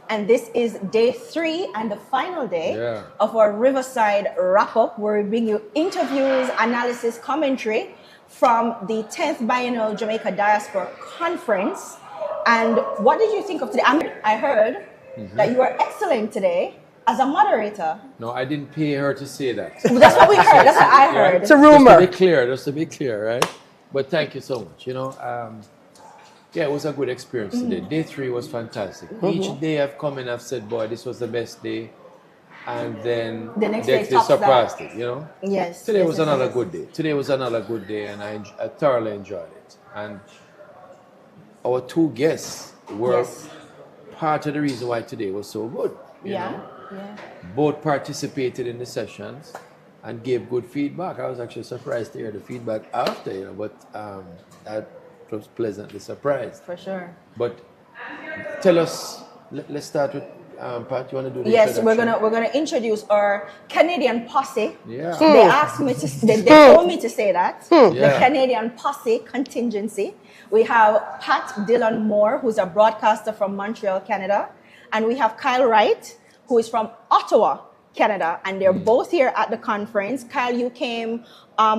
And this is day 3 and the final day of our Riverside wrap-up, where we bring you interviews, analysis, commentary from the 10th Biennial Jamaica Diaspora Conference. And what did you think of today? I heard that you were excellent today as a moderator. No, I didn't pay her to say that. That's what we heard. That's what I heard. It's a rumor. Just to be clear, right? But thank you so much. Yeah, it was a good experience today. Day 3 was fantastic. Each day I've come in, I've said, boy, this was the best day. And then the next day surpassed it, Yes. Today was another good day. Today was another good day, and I thoroughly enjoyed it. And our 2 guests were part of the reason why today was so good. You know? Both participated in the sessions and gave good feedback. I was actually surprised to hear the feedback after, but that was pleasantly surprised. For sure. But tell us, let's start with Pat. You want to do the Yes, introduction? we're gonna introduce our Canadian posse. Yeah. They asked me to. They told me to say that. The Yeah. Canadian posse contingency. We have Pat Dillon Moore, who's a broadcaster from Montreal, Canada, and we have Kyle Wright, who is from Ottawa, Canada, and they're both here at the conference. Kyle, you came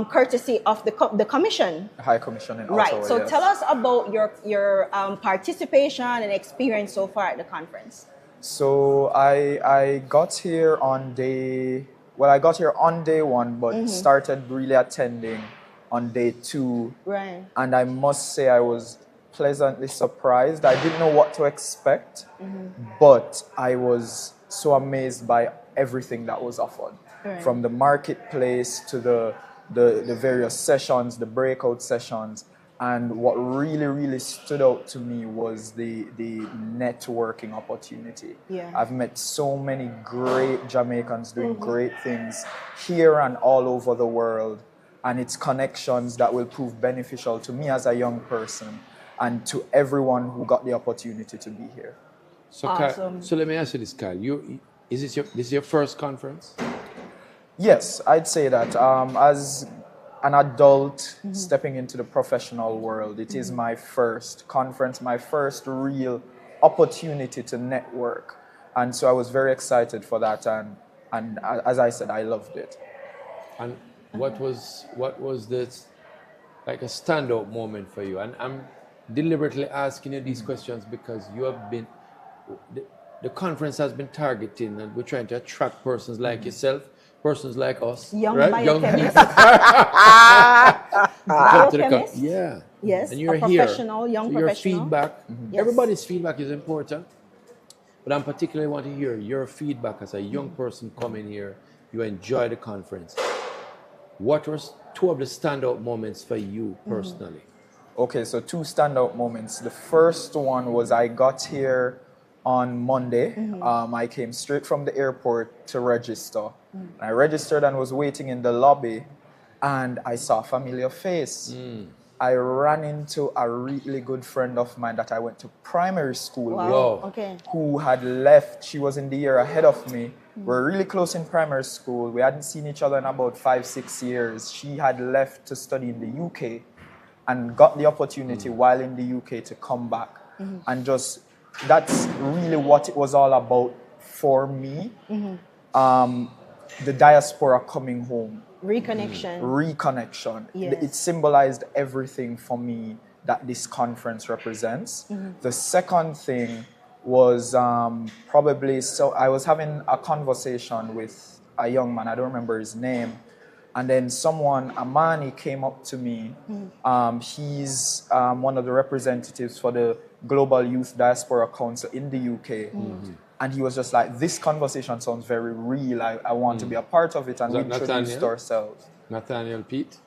courtesy of the commission. High Commission in Ottawa. Right. So tell us about your participation and experience so far at the conference. So I got here on day 1, but started really attending on day 2. Right. And I must say I was pleasantly surprised. I didn't know what to expect, but I was so amazed by everything that was offered. Right. From the marketplace to the various sessions, the breakout sessions. And what really, really stood out to me was the networking opportunity. Yeah. I've met so many great Jamaicans doing great things here and all over the world. And it's connections that will prove beneficial to me as a young person and to everyone who got the opportunity to be here. So, Awesome. so let me ask you this, Kyle. This is your first conference? Yes, I'd say that. As an adult stepping into the professional world, it is my first conference, my first real opportunity to network. And so I was very excited for that. And as I said, I loved it. And what was this, like a standout moment for you? And I'm deliberately asking you these questions because you have been, the conference has been targeting, and we're trying to attract persons like yourself, persons like us, Young right? biochemists. Biochemists. Yeah. Yes, and you're a professional, here. young So professional. your feedback, Yes. everybody's feedback is important, but I particularly want to hear your feedback as a young person coming here. You enjoy the conference. What were 2 of the standout moments for you personally? Okay, so 2 standout moments. The first one was I got here on Monday. I came straight from the airport to register. I registered and was waiting in the lobby, and I saw a familiar face. I ran into a really good friend of mine that I went to primary school with, Okay. who had left. She was in the year ahead of me. We're really close in primary school. We hadn't seen each other in about 5-6 years. She had left to study in the UK and got the opportunity while in the UK to come back. And just, that's really what it was all about for me. The diaspora coming home. Reconnection. Yes. It symbolized everything for me that this conference represents. The second thing was probably, so I was having a conversation with a young man, I don't remember his name, and then someone, Amani, came up to me. He's one of the representatives for the Global Youth Diaspora Council in the UK. And he was just like, this conversation sounds very real. I want to be a part of it. And we introduced ourselves. Nathaniel Pete?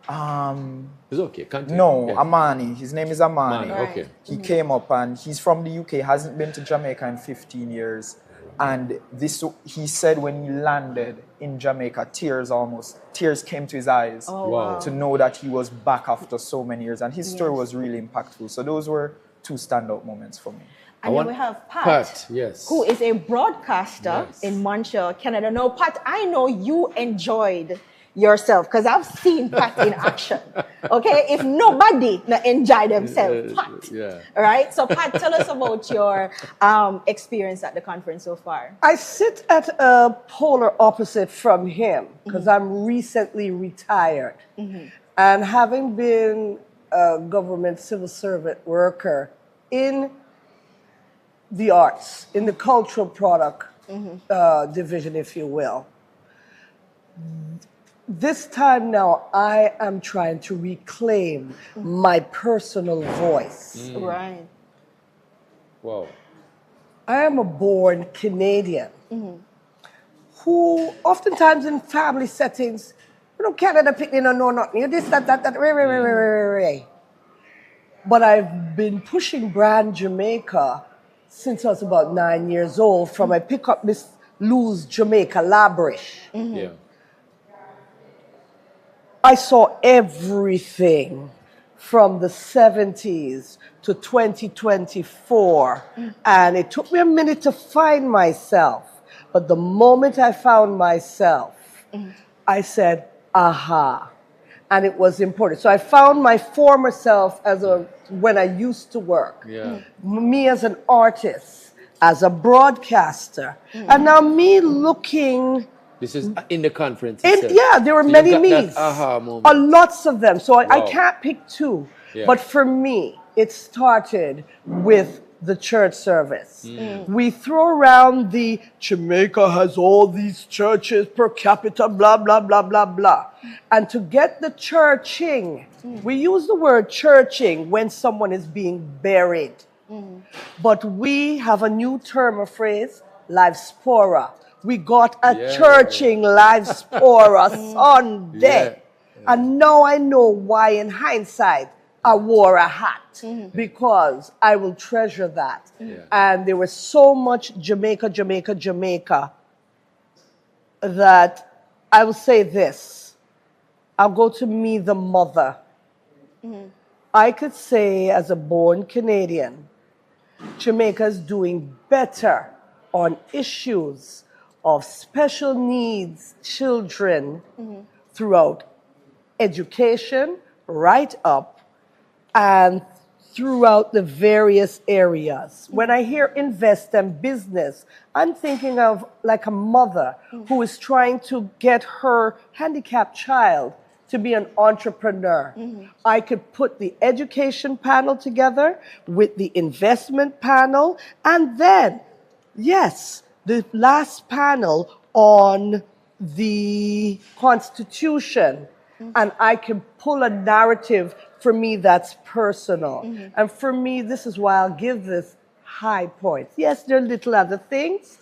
It's okay, continue. No, yes. Amani. His name is Amani. Okay. He came up and he's from the UK, hasn't been to Jamaica in 15 years. And this, he said when he landed in Jamaica, tears came to his eyes to know that he was back after so many years. And his story was really impactful. So those were 2 standout moments for me. And then we have Pat, who is a broadcaster in Montreal, Canada. Now, Pat, I know you enjoyed yourself, because I've seen Pat in action. Okay, if nobody enjoy themselves, Pat. Yeah. All right. So Pat, tell us about your experience at the conference so far. I sit at a polar opposite from him because I'm recently retired. And having been a government civil servant worker in the arts, in the cultural product division, if you will, this time now I am trying to reclaim my personal voice. Right. Wow. I am a born Canadian who oftentimes in family settings, you know, Canada picking no know nothing. You this, that. But I've been pushing brand Jamaica since I was about 9 years old from I pick up Miss Lou's Jamaica Labrish. Yeah. I saw everything from the 70s to 2024. And it took me a minute to find myself. But the moment I found myself, I said, aha. And it was important. So I found my former self when I used to work. Yeah. Me as an artist, as a broadcaster. And now me looking... This is in the conference itself. Yeah, there were So many you got me's. that aha moment. Lots of them. So I Wow. can't pick two. Yeah. But for me, it started with the church service. We throw around the Jamaica has all these churches per capita, blah, blah, blah, blah, blah. And to get the churching, we use the word churching when someone is being buried. But we have a new term or phrase, Diaspora. We got a churching Diaspora Sunday. And now I know why in hindsight I wore a hat, because I will treasure that. And there was so much Jamaica that I will say this. I'll go to me, the mother. I could say as a born Canadian, Jamaica is doing better on issues of special needs children throughout education, right up, and throughout the various areas. When I hear invest and business, I'm thinking of like a mother who is trying to get her handicapped child to be an entrepreneur. I could put the education panel together with the investment panel, and then, yes, the last panel on the Constitution. And I can pull a narrative for me that's personal. And for me, this is why I'll give this high points. Yes, there are little other things.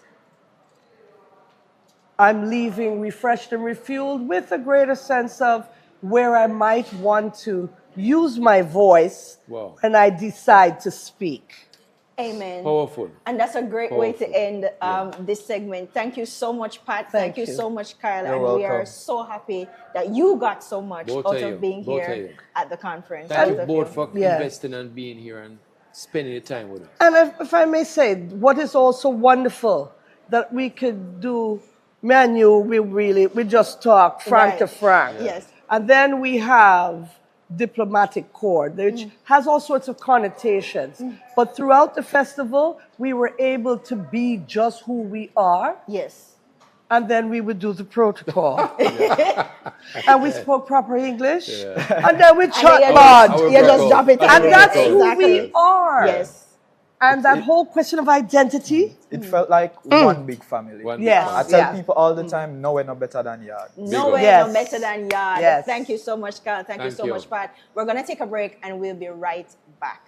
I'm leaving refreshed and refueled with a greater sense of where I might want to use my voice when I decide to speak. Amen. Powerful. And that's a great way to end this segment. Thank you so much, Pat. Thank you so much, Kyle. You're and welcome. we are so happy that you got so much Both out of of you. being Both here of you. at the conference. Thank you both for investing and being here and spending the time with us. And if I may say, what is also wonderful that we could do, me and you, we just talk frank to frank. Yes. And then we have diplomatic corps, which has all sorts of connotations. But throughout the festival, we were able to be just who we are. Yes. And then we would do the protocol. And we spoke proper English. And then we chat bad. You just drop it in. And that's who we are. Yes. And that whole question of identity. It felt like one big family. I tell people all the time, no, we're not better than yard. No way, no better than yard. Yes. Thank you so much, Carl. Thank you so much, Pat. We're going to take a break and we'll be right back.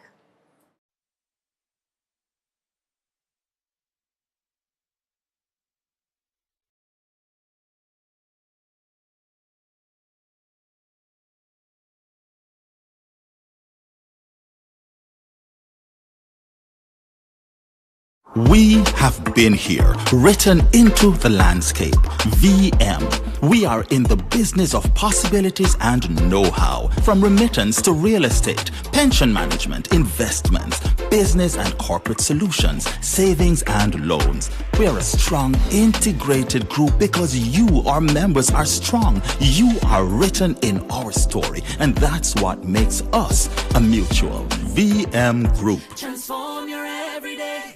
We have been here, written into the landscape. VM, We are in the business of possibilities and know-how, from remittance to real estate, pension management, investments, business and corporate solutions, savings and loans. We are a strong, integrated group because you, our members, are strong. You are written in our story, and that's what makes us a mutual VM Group. Transform your everyday.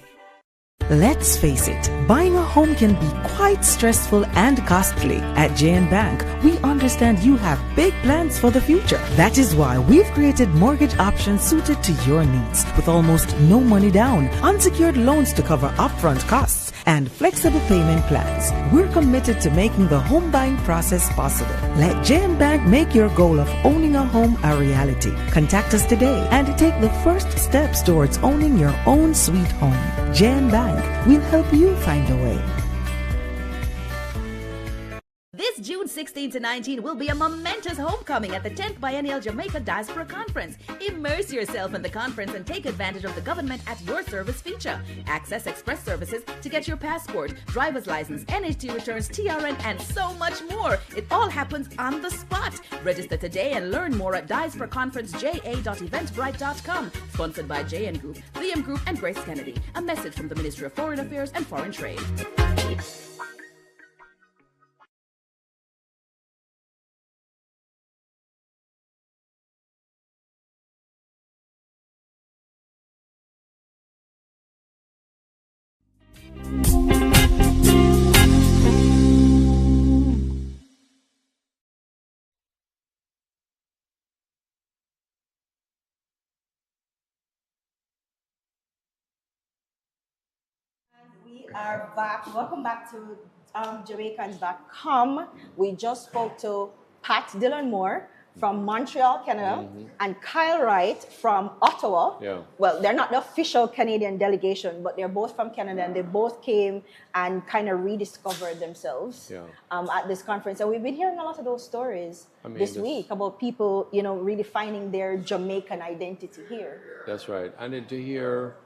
Let's face it, buying a home can be quite stressful and costly. At JN Bank, we understand you have big plans for the future. That is why we've created mortgage options suited to your needs, with almost no money down, unsecured loans to cover upfront costs, and flexible payment plans. We're committed to making the home buying process possible. Let JN Bank make your goal of owning a home a reality. Contact us today and take the first steps towards owning your own sweet home. JN Bank will help you find a way. This June 16 to 19 will be a momentous homecoming at the 10th Biennial Jamaica Diaspora Conference. Immerse yourself in the conference and take advantage of the government at your service feature. Access express services to get your passport, driver's license, NHT returns, TRN, and so much more. It all happens on the spot. Register today and learn more at diasporaconferenceja.eventbrite.com. Sponsored by JN Group, VM Group, and Grace Kennedy. A message from the Ministry of Foreign Affairs and Foreign Trade. We are back. Welcome back to Jamaicans.com. We just spoke to Pat Dillon Moore from Montreal, Canada, and Kyle Wright from Ottawa. Yeah. Well, they're not the official Canadian delegation, but they're both from Canada, and they both came and kind of rediscovered themselves at this conference. And we've been hearing a lot of those stories this week about people, really finding their Jamaican identity here. That's right. And then to hear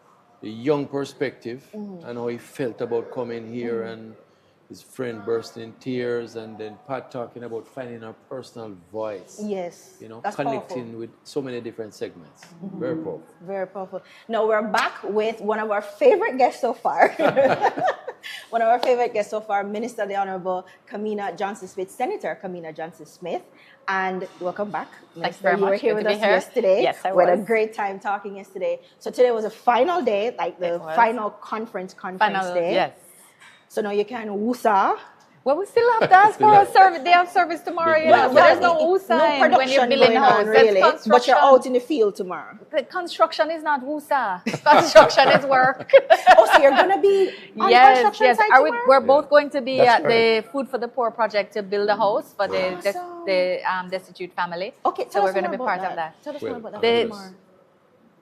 the young perspective and how he felt about coming here, and his friend bursting in tears, and then Pat talking about finding our personal voice. Yes, that's connecting powerful with so many different segments. Very powerful. Very powerful. Now we're back with one of our favorite guests so far. One of our favorite guests so far, Minister the Honorable Kamina Johnson-Smith, Senator Kamina Johnson-Smith. And welcome back. Thanks very much. You were here with us yesterday. Yes, I was. We had a great time talking yesterday. So today was a final day, like the final conference day. Yes. So now you can woosa. Well, we still have Diaspora service. They have service tomorrow, but there's no woosa no when you're production building a house. really, but you're out in the field tomorrow. The construction is not woosa. Construction is work. Oh, so you're going to be on construction site tomorrow? We're both going to be at the Food for the Poor project to build a house for the destitute family. Okay, so we're going to be part of that. Tell us more about that tomorrow.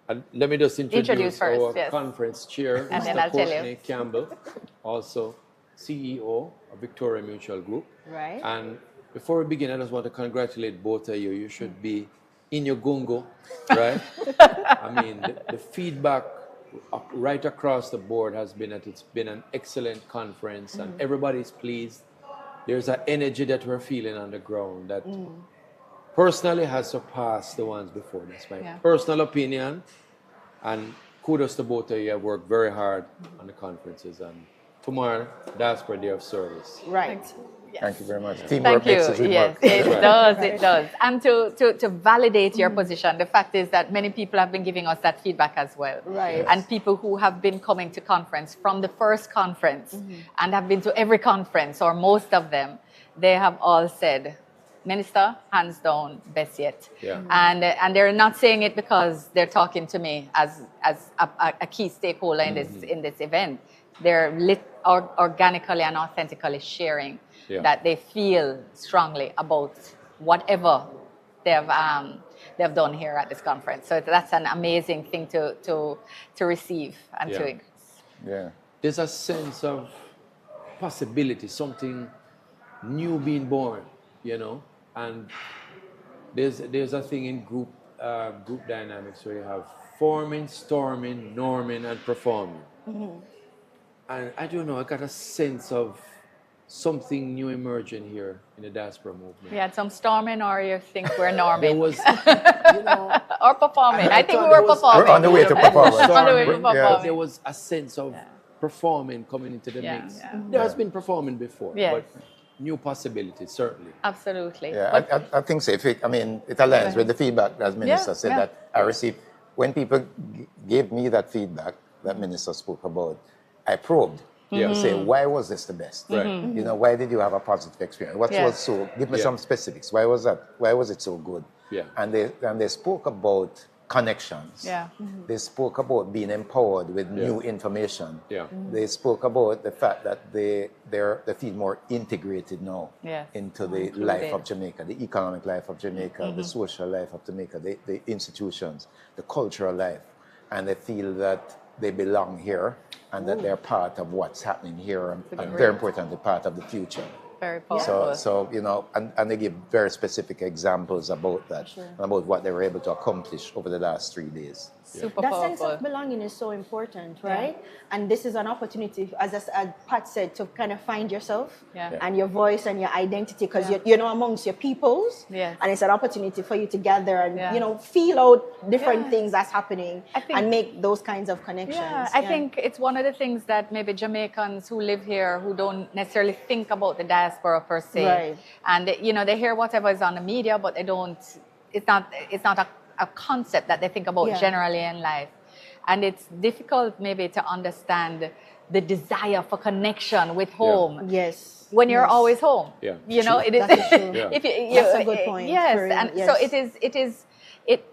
And let me just introduce first, our conference chair, and Mr. Courtney Campbell, also CEO of Victoria Mutual Group. Right. And before we begin, I just want to congratulate both of you. You should be in your gungo, right? I mean, the feedback right across the board has been that it's been an excellent conference, and everybody's pleased. There's an energy that we're feeling on the ground that personally has surpassed the ones before. That's my personal opinion. And kudos to both of you. Have worked very hard on the conferences. And tomorrow, Diaspora Day of Service. Right. Yes. Thank you very much. Thank you. Yes, it does. It does. And to validate your position, the fact is that many people have been giving us that feedback as well. Right. Yes. And people who have been coming to conference from the first conference and have been to every conference, or most of them, they have all said, Minister, hands down, best yet. Yeah. And they're not saying it because they're talking to me as a key stakeholder in this event. They're organically and authentically sharing that they feel strongly about whatever they've done here at this conference. So that's an amazing thing to receive and to increase. Yeah. There's a sense of possibility, something new being born, and there's a thing in group dynamics where you have forming, storming, norming, and performing. And I don't know, I got a sense of something new emerging here in the diaspora movement. We had some storming, or you think we're norming? There was, or performing. I think we were performing. We're on the way to performing. On the way to performing. There was a sense of performing coming into the mix. Yeah. There has been performing before, Yes. but new possibilities, certainly. Absolutely. Yeah, I think so. It aligns with the feedback, as Minister said, that I received. When people gave me that feedback that Minister spoke about, I probed. To say, why was this the best? Right. You know, why did you have a positive experience? What was so? Give me some specifics. Why was that? Why was it so good? Yeah. And they spoke about connections. Yeah. They spoke about being empowered with new information. Yeah. They spoke about the fact that they feel more integrated now into the life of Jamaica, the economic life of Jamaica, the social life of Jamaica, the institutions, the cultural life, and they feel that they belong here and that they're part of what's happening here and very importantly part of the future. Very powerful. So you know, and they give very specific examples about that, about what they were able to accomplish over the last 3 days. Super that powerful. sense of belonging is so important, right? And this is an opportunity, as Pat said, to kind of find yourself and your voice and your identity, because you're now amongst your peoples, and it's an opportunity for you to gather and you know, feel out different things that's happening and make those kinds of connections. I think it's one of the things that maybe Jamaicans who live here who don't necessarily think about the diaspora per se, and you know, they hear whatever is on the media, but they don't. It's not a concept that they think about generally in life. And it's difficult maybe to understand the desire for connection with home. Yes. When you're always home. Yeah. You know, it is. That's true. If That's a good point. Yes. For, And so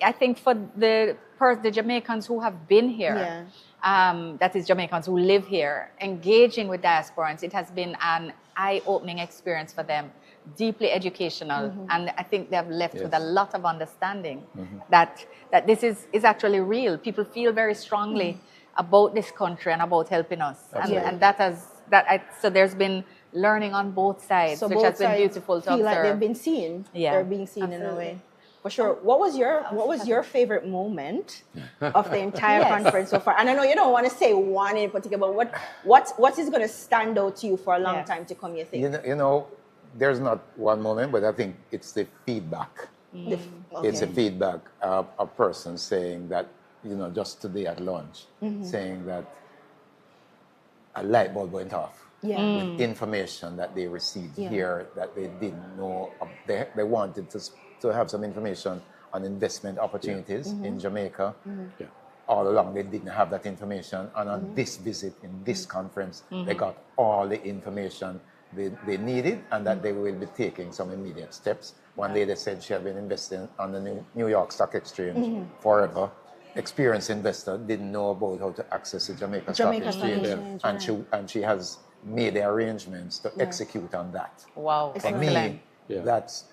I think for the Jamaicans who have been here, that is Jamaicans who live here, engaging with diasporans, it has been an eye-opening experience for them. Deeply educational, and I think they have left with a lot of understanding that this is actually real. People feel very strongly about this country and about helping us, and so there's been learning on both sides, so which both has been beautiful to feel observe. like they've been seen. Yeah, they're being seen in a way. For sure. What was your favorite moment of the entire conference so far? And I know you don't want to say one in particular, but what is going to stand out to you for a long time to come? You think? You know, there's not one moment, but I think it's the feedback. It's a feedback of a person saying that, you know, just today at lunch, saying that a light bulb went off with information that they received here that they didn't know. They wanted to have some information on investment opportunities in Jamaica. All along, they didn't have that information. And on this visit, in this conference, they got all the information they needed, and that they will be taking some immediate steps. One lady said she had been investing on the New York Stock Exchange forever. Experienced investor, didn't know about how to access the Jamaica Stock Exchange, and she has made the arrangements to execute on that. Wow. For me, that's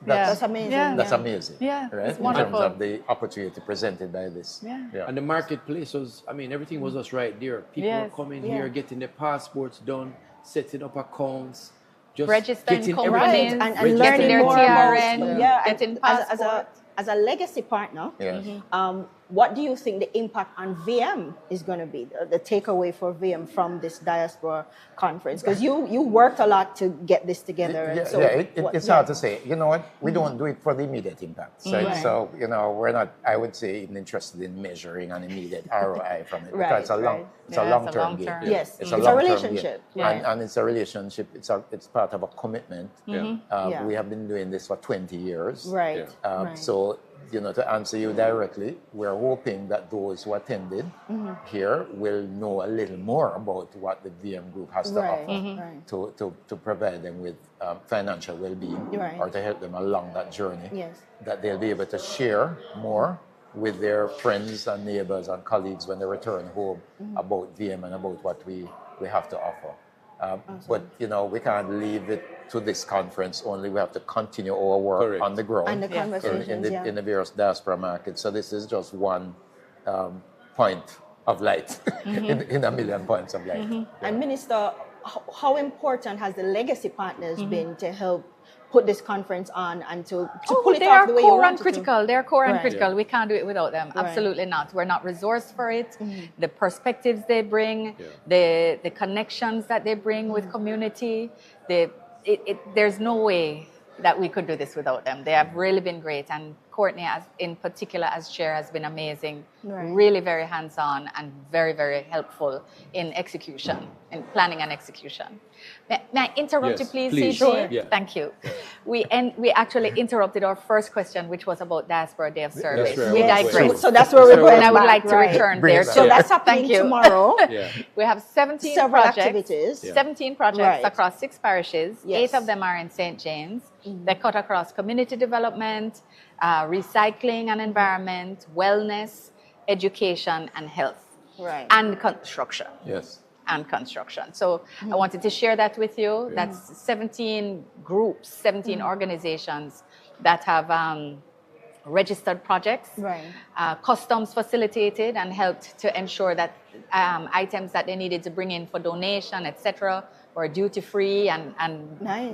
amazing. That's amazing. Yeah, right? it's In wonderful. terms of the opportunity presented by this. And the marketplace was, I mean, everything was just right there. People were coming here, getting their passports done, setting up accounts, just registering getting companies, everything, and getting their more TRN, about, getting passports. as a legacy partner, what do you think the impact on VM is going to be, the takeaway for VM from this diaspora conference? Because you worked a lot to get this together. It's hard to say. You know what? We don't do it for the immediate impact. So you know, we're not, I would say, even interested in measuring an immediate ROI from it. Because it's a long-term game. Yes, it's a relationship. And it's a relationship. It's part of a commitment. We have been doing this for 20 years. So, you know, to answer you directly, we're hoping that those who attended here will know a little more about what the VM Group has to offer to provide them with financial well-being or to help them along that journey. That they'll be able to share more with their friends and neighbors and colleagues when they return home about VM and about what we have to offer. But, you know, we can't leave it to this conference only. We have to continue our work on the ground and the conversations, in the various diaspora markets. So this is just one point of light in a million points of light. And Minister, how important has the legacy partners been to help put this conference on and to pull it off the way you want it to. They're core and critical. We can't do it without them. Right. Absolutely not. We're not resourced for it. The perspectives they bring, the connections that they bring with community, there's no way that we could do this without them. They have really been great, and Courtney, in particular, as chair, has been amazing. Right. Really very hands-on and very, very helpful in execution, in planning and execution. May I interrupt you, please, CJ? Sure. Yeah. Thank you. We actually interrupted our first question, which was about Diaspora Day of Service. Right. We digress. So that's where we're going. And I would like to return there. So that's happening tomorrow. We have 17 several projects, activities. 17 projects across 6 parishes. 8 of them are in St. James. They cut across community development, recycling and environment, wellness, education and health, and construction. Yes. And construction. So I wanted to share that with you. That's 17 groups, 17 organizations that have registered projects, customs facilitated and helped to ensure that items that they needed to bring in for donation, etc., were duty-free and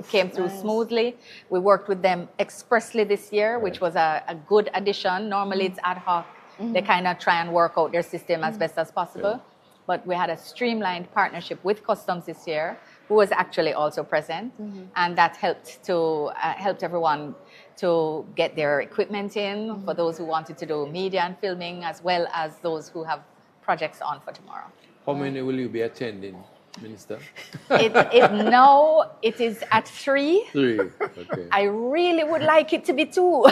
came through smoothly. We worked with them expressly this year, which was a good addition. Normally it's ad hoc. They kind of try and work out their system as best as possible. But we had a streamlined partnership with Customs this year, who was actually also present. And that helped everyone to get their equipment in for those who wanted to do media and filming, as well as those who have projects on for tomorrow. How many will you be attending, Minister? It is at 3. 3, okay. I really would like it to be 2.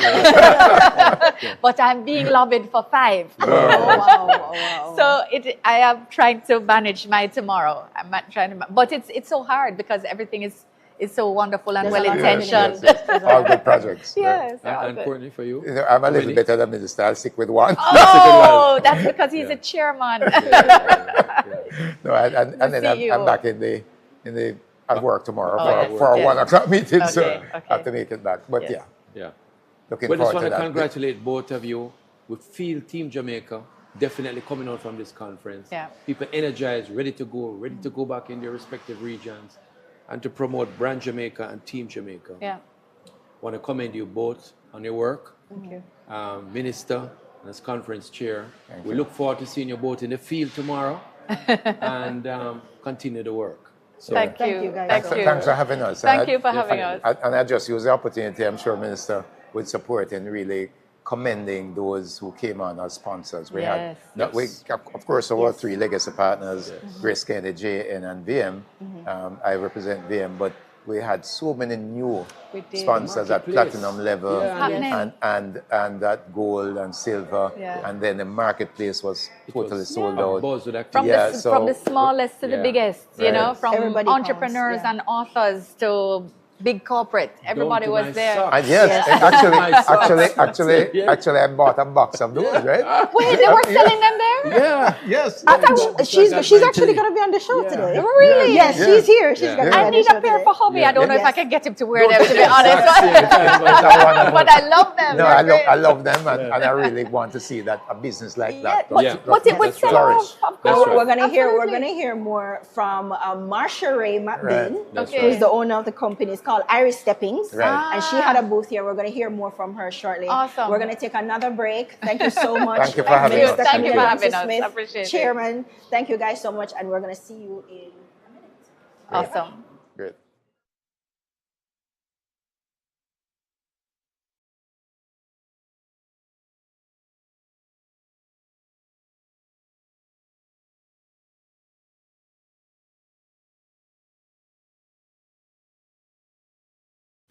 But I'm being lobbied for 5. Wow. So I am trying to manage my tomorrow. I'm not trying to, but it's so hard because everything is so wonderful and well-intentioned. All good projects. Yes. And Courtney, for you? I'm a little better than Minister. I'll stick with 1. Oh, that's because he's a chairman. No, and then I'm back at work tomorrow for a 1 o'clock meeting, so I have to make it back. But looking forward to that. I just want to congratulate both of you. We feel Team Jamaica definitely coming out from this conference. People energized, ready to go back in their respective regions, and to promote Brand Jamaica and Team Jamaica. I want to commend you both on your work. Thank you. Minister and as conference chair. We look forward to seeing you both in the field tomorrow and continue the work. So, thank you guys. Thanks for having us. Thank you for having us. And I just use the opportunity, I'm sure Minister would support in really commending those who came on as sponsors. We had, of course, our 3 legacy partners, Grace Kennedy, JN, and VM. I represent VM, but we had so many new sponsors at platinum level and at gold and silver, and then the marketplace was totally sold out. From the smallest to the biggest, you know, from everybody entrepreneurs and authors to big corporate. Everybody was there. And actually, I bought a box of those, right? Wait, they were selling them there? Yes. I thought she's actually going to be on the show today. Really? Yes, she's here. She's going to be I on need the show a pair today. for hobby. I don't know if I can get him to wear them, to be honest. But I love them. No, I love them, and I really want to see that a business like that. But it would flourish. We're going to hear more from Marsha Ray McBean, who's the owner of the company. It's called Iris Steppings, and she had a booth here. We're going to hear more from her shortly. Awesome. We're going to take another break. Thank you so much. Thank you for having us. Thank you for having us. I appreciate it. Chairman, thank you guys so much, and we're going to see you in a minute. Awesome. Great.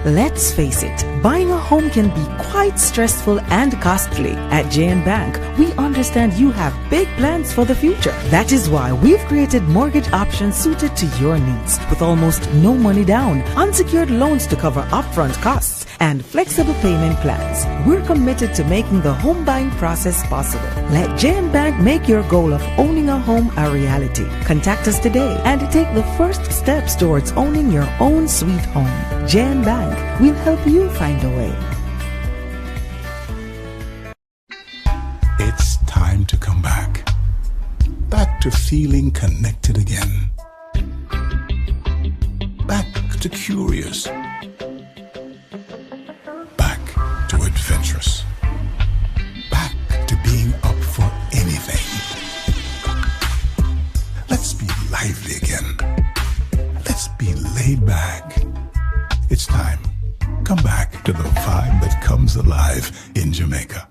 Let's face it, buying a home can be quite stressful and costly. At JN Bank, we understand you have big plans for the future. That is why we've created mortgage options suited to your needs, with almost no money down, unsecured loans to cover upfront costs, and flexible payment plans. We're committed to making the home buying process possible. Let JN Bank make your goal of owning a home a reality. Contact us today and take the first steps towards owning your own sweet home. JN Bank will help you find a way. It's time to come back. Back to feeling connected again. Back to curious. comes alive in Jamaica.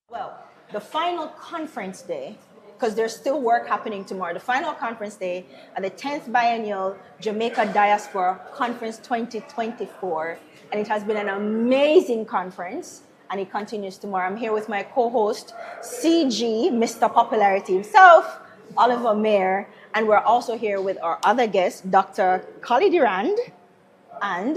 Well, the final conference day, because there's still work happening tomorrow, the final conference day at the 10th Biennial Jamaica Diaspora Conference 2024. And it has been an amazing conference, and it continues tomorrow. I'm here with my co-host, CG, Mr. Popularity himself, Oliver Mayer, and we're also here with our other guests, Dr. Collie Durand and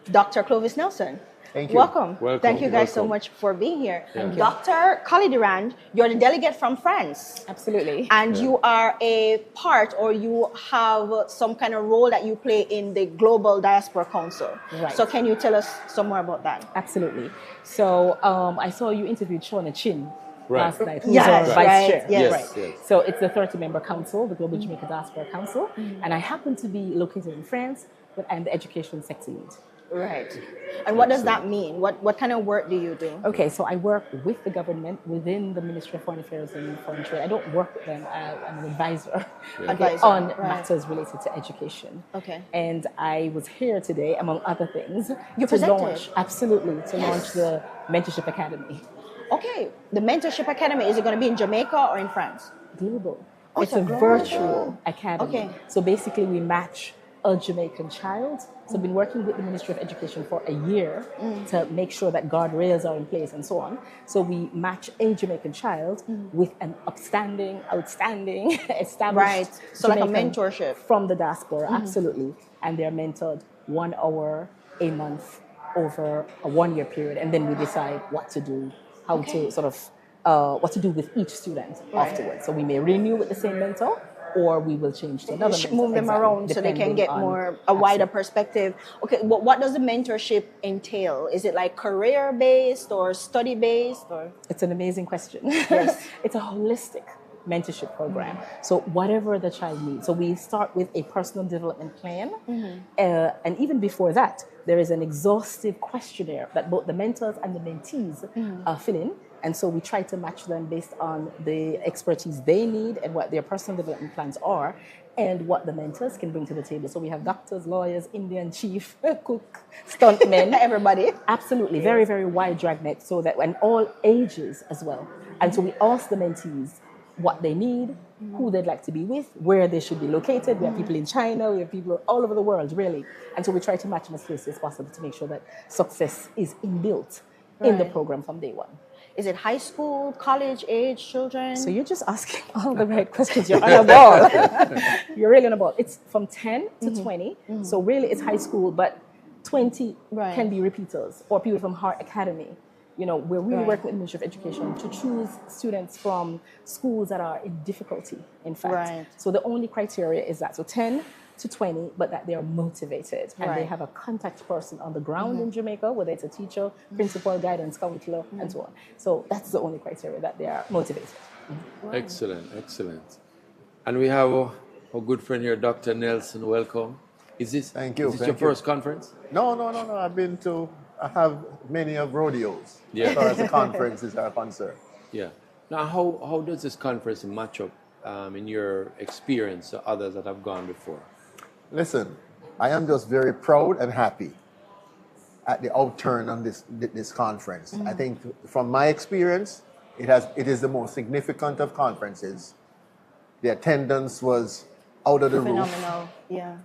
Dr. Clovis Nelson. Thank you. Welcome. Thank you guys so Welcome. much for being here. Thank you. Dr. Collie Durand, you're the delegate from France. Absolutely. And you are a part, or you have some kind of role that you play in the Global Diaspora Council. Right. So can you tell us some more about that? Absolutely. So I saw you interviewed Shauna Chin last night, who's Yes, our vice right, chair. yes. Right. Yes. So it's the 30-member council, the Global Jamaica Diaspora Council, and I happen to be located in France, but I'm the education sector lead. Right. And what does that mean? What kind of work do you do? Okay, so I work with the government within the Ministry of Foreign Affairs and Foreign Trade. I don't work with them. I'm an advisor, Advisor, on right. matters related to education. Okay. And I was here today, among other things, You to presented? launch, absolutely, to launch the Mentorship Academy. Okay. The Mentorship Academy, is it going to be in Jamaica or in France? Global. Oh, It's it's a a global. virtual academy. Okay. So basically, we match a Jamaican child. So I've been working with the Ministry of Education for a year to make sure that guardrails are in place and so on. So we match a Jamaican child with an outstanding, established Right. So like a Jamaican mentorship. from the diaspora, absolutely. And they're mentored 1 hour a month over a 1-year period. And then we decide what to do, how to sort of, what to do with each student afterwards. So we may renew with the same mentor, or we will change to another mentor. Move them Exactly, around so they can depending get on- a wider perspective. Okay, what does the mentorship entail? Is it like career based or study based or? It's an amazing question. Yes. It's a holistic mentorship program. So whatever the child needs. So we start with a personal development plan. And even before that, there is an exhaustive questionnaire that both the mentors and the mentees fill in. And so we try to match them based on the expertise they need and what their personal development plans are and what the mentors can bring to the table. So we have doctors, lawyers, Indian chief, cook, stuntmen. Everybody. Absolutely. Very, very wide dragnet, so that and all ages as well. And so we ask the mentees what they need, who they'd like to be with, where they should be located. We have people in China, we have people all over the world, really. And so we try to match them as closely as possible to make sure that success is inbuilt in the program from day one. Is it high school, college age children? So you're just asking all the right questions. You're on a ball. You're really on a ball. It's from 10 to 20. So really it's high school, but 20 can be repeaters or people from Heart Academy. You know, we're really working with the Ministry of Education to choose students from schools that are in difficulty, in fact. So the only criteria is that. So 10 to 20, but that they are motivated and they have a contact person on the ground in Jamaica, whether it's a teacher, principal, guidance counselor, and so on. So that's the only criteria, that they are motivated. Excellent, excellent. And we have our good friend here, Dr. Nelson. Welcome. Is this your first conference? No. I have many of rodeos as far as the conferences are concerned. Yeah. Now, how does this conference match up in your experience to others that have gone before? Listen, I am just very proud and happy at the outturn on this conference. I think from my experience, it is the most significant of conferences. The attendance was out of the roof. Phenomenal, yeah.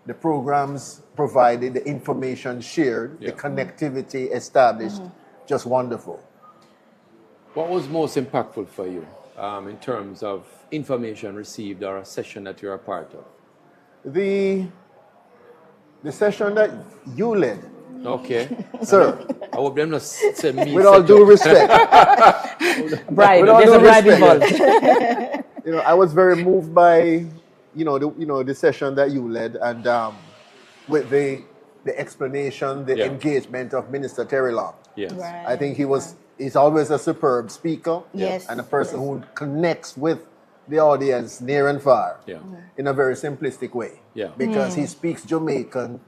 The programs provided, the information shared, the connectivity established, just wonderful. What was most impactful for you in terms of information received or a session that you're a part of? The session that you led. Okay. Sir. I hope them not say me. With all due respect. Bribe. With all There's due a bribe respect. involved. I was very moved by, the session that you led, and with the explanation, the engagement of Minister Terry Long. Yes. Right. I think he's always a superb speaker. Yes. And a person who connects with the audience near and far in a very simplistic way. Yeah. Because he speaks Jamaican.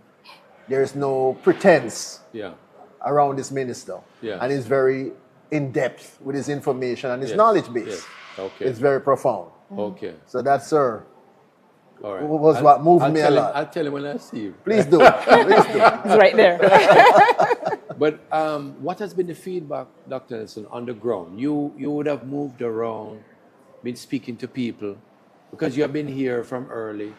There's no pretense around this minister. Yeah. And he's very in depth with his information and his knowledge base. Yes. Okay. It's very profound. Okay. So that, sir, all right. was what moved me a lot. I'll tell him when I see you. Please do. Please do. It's right there. But what has been the feedback, Dr. Nelson, on the ground? You would have moved around, been speaking to people, because you have been here from early.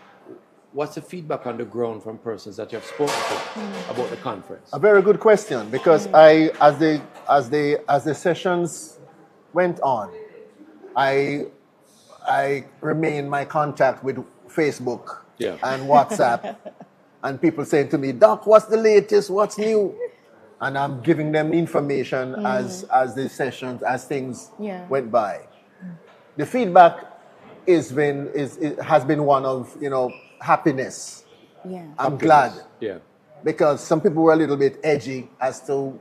What's the feedback on the ground from persons that you have spoken to about the conference? A very good question, because as the sessions went on, I remained my contact with Facebook and WhatsApp, and people saying to me, "Doc, what's the latest? What's new?" And I'm giving them information as the sessions, as things went by. The feedback has been one of happiness. Yeah. I'm glad. Yeah. Because some people were a little bit edgy as to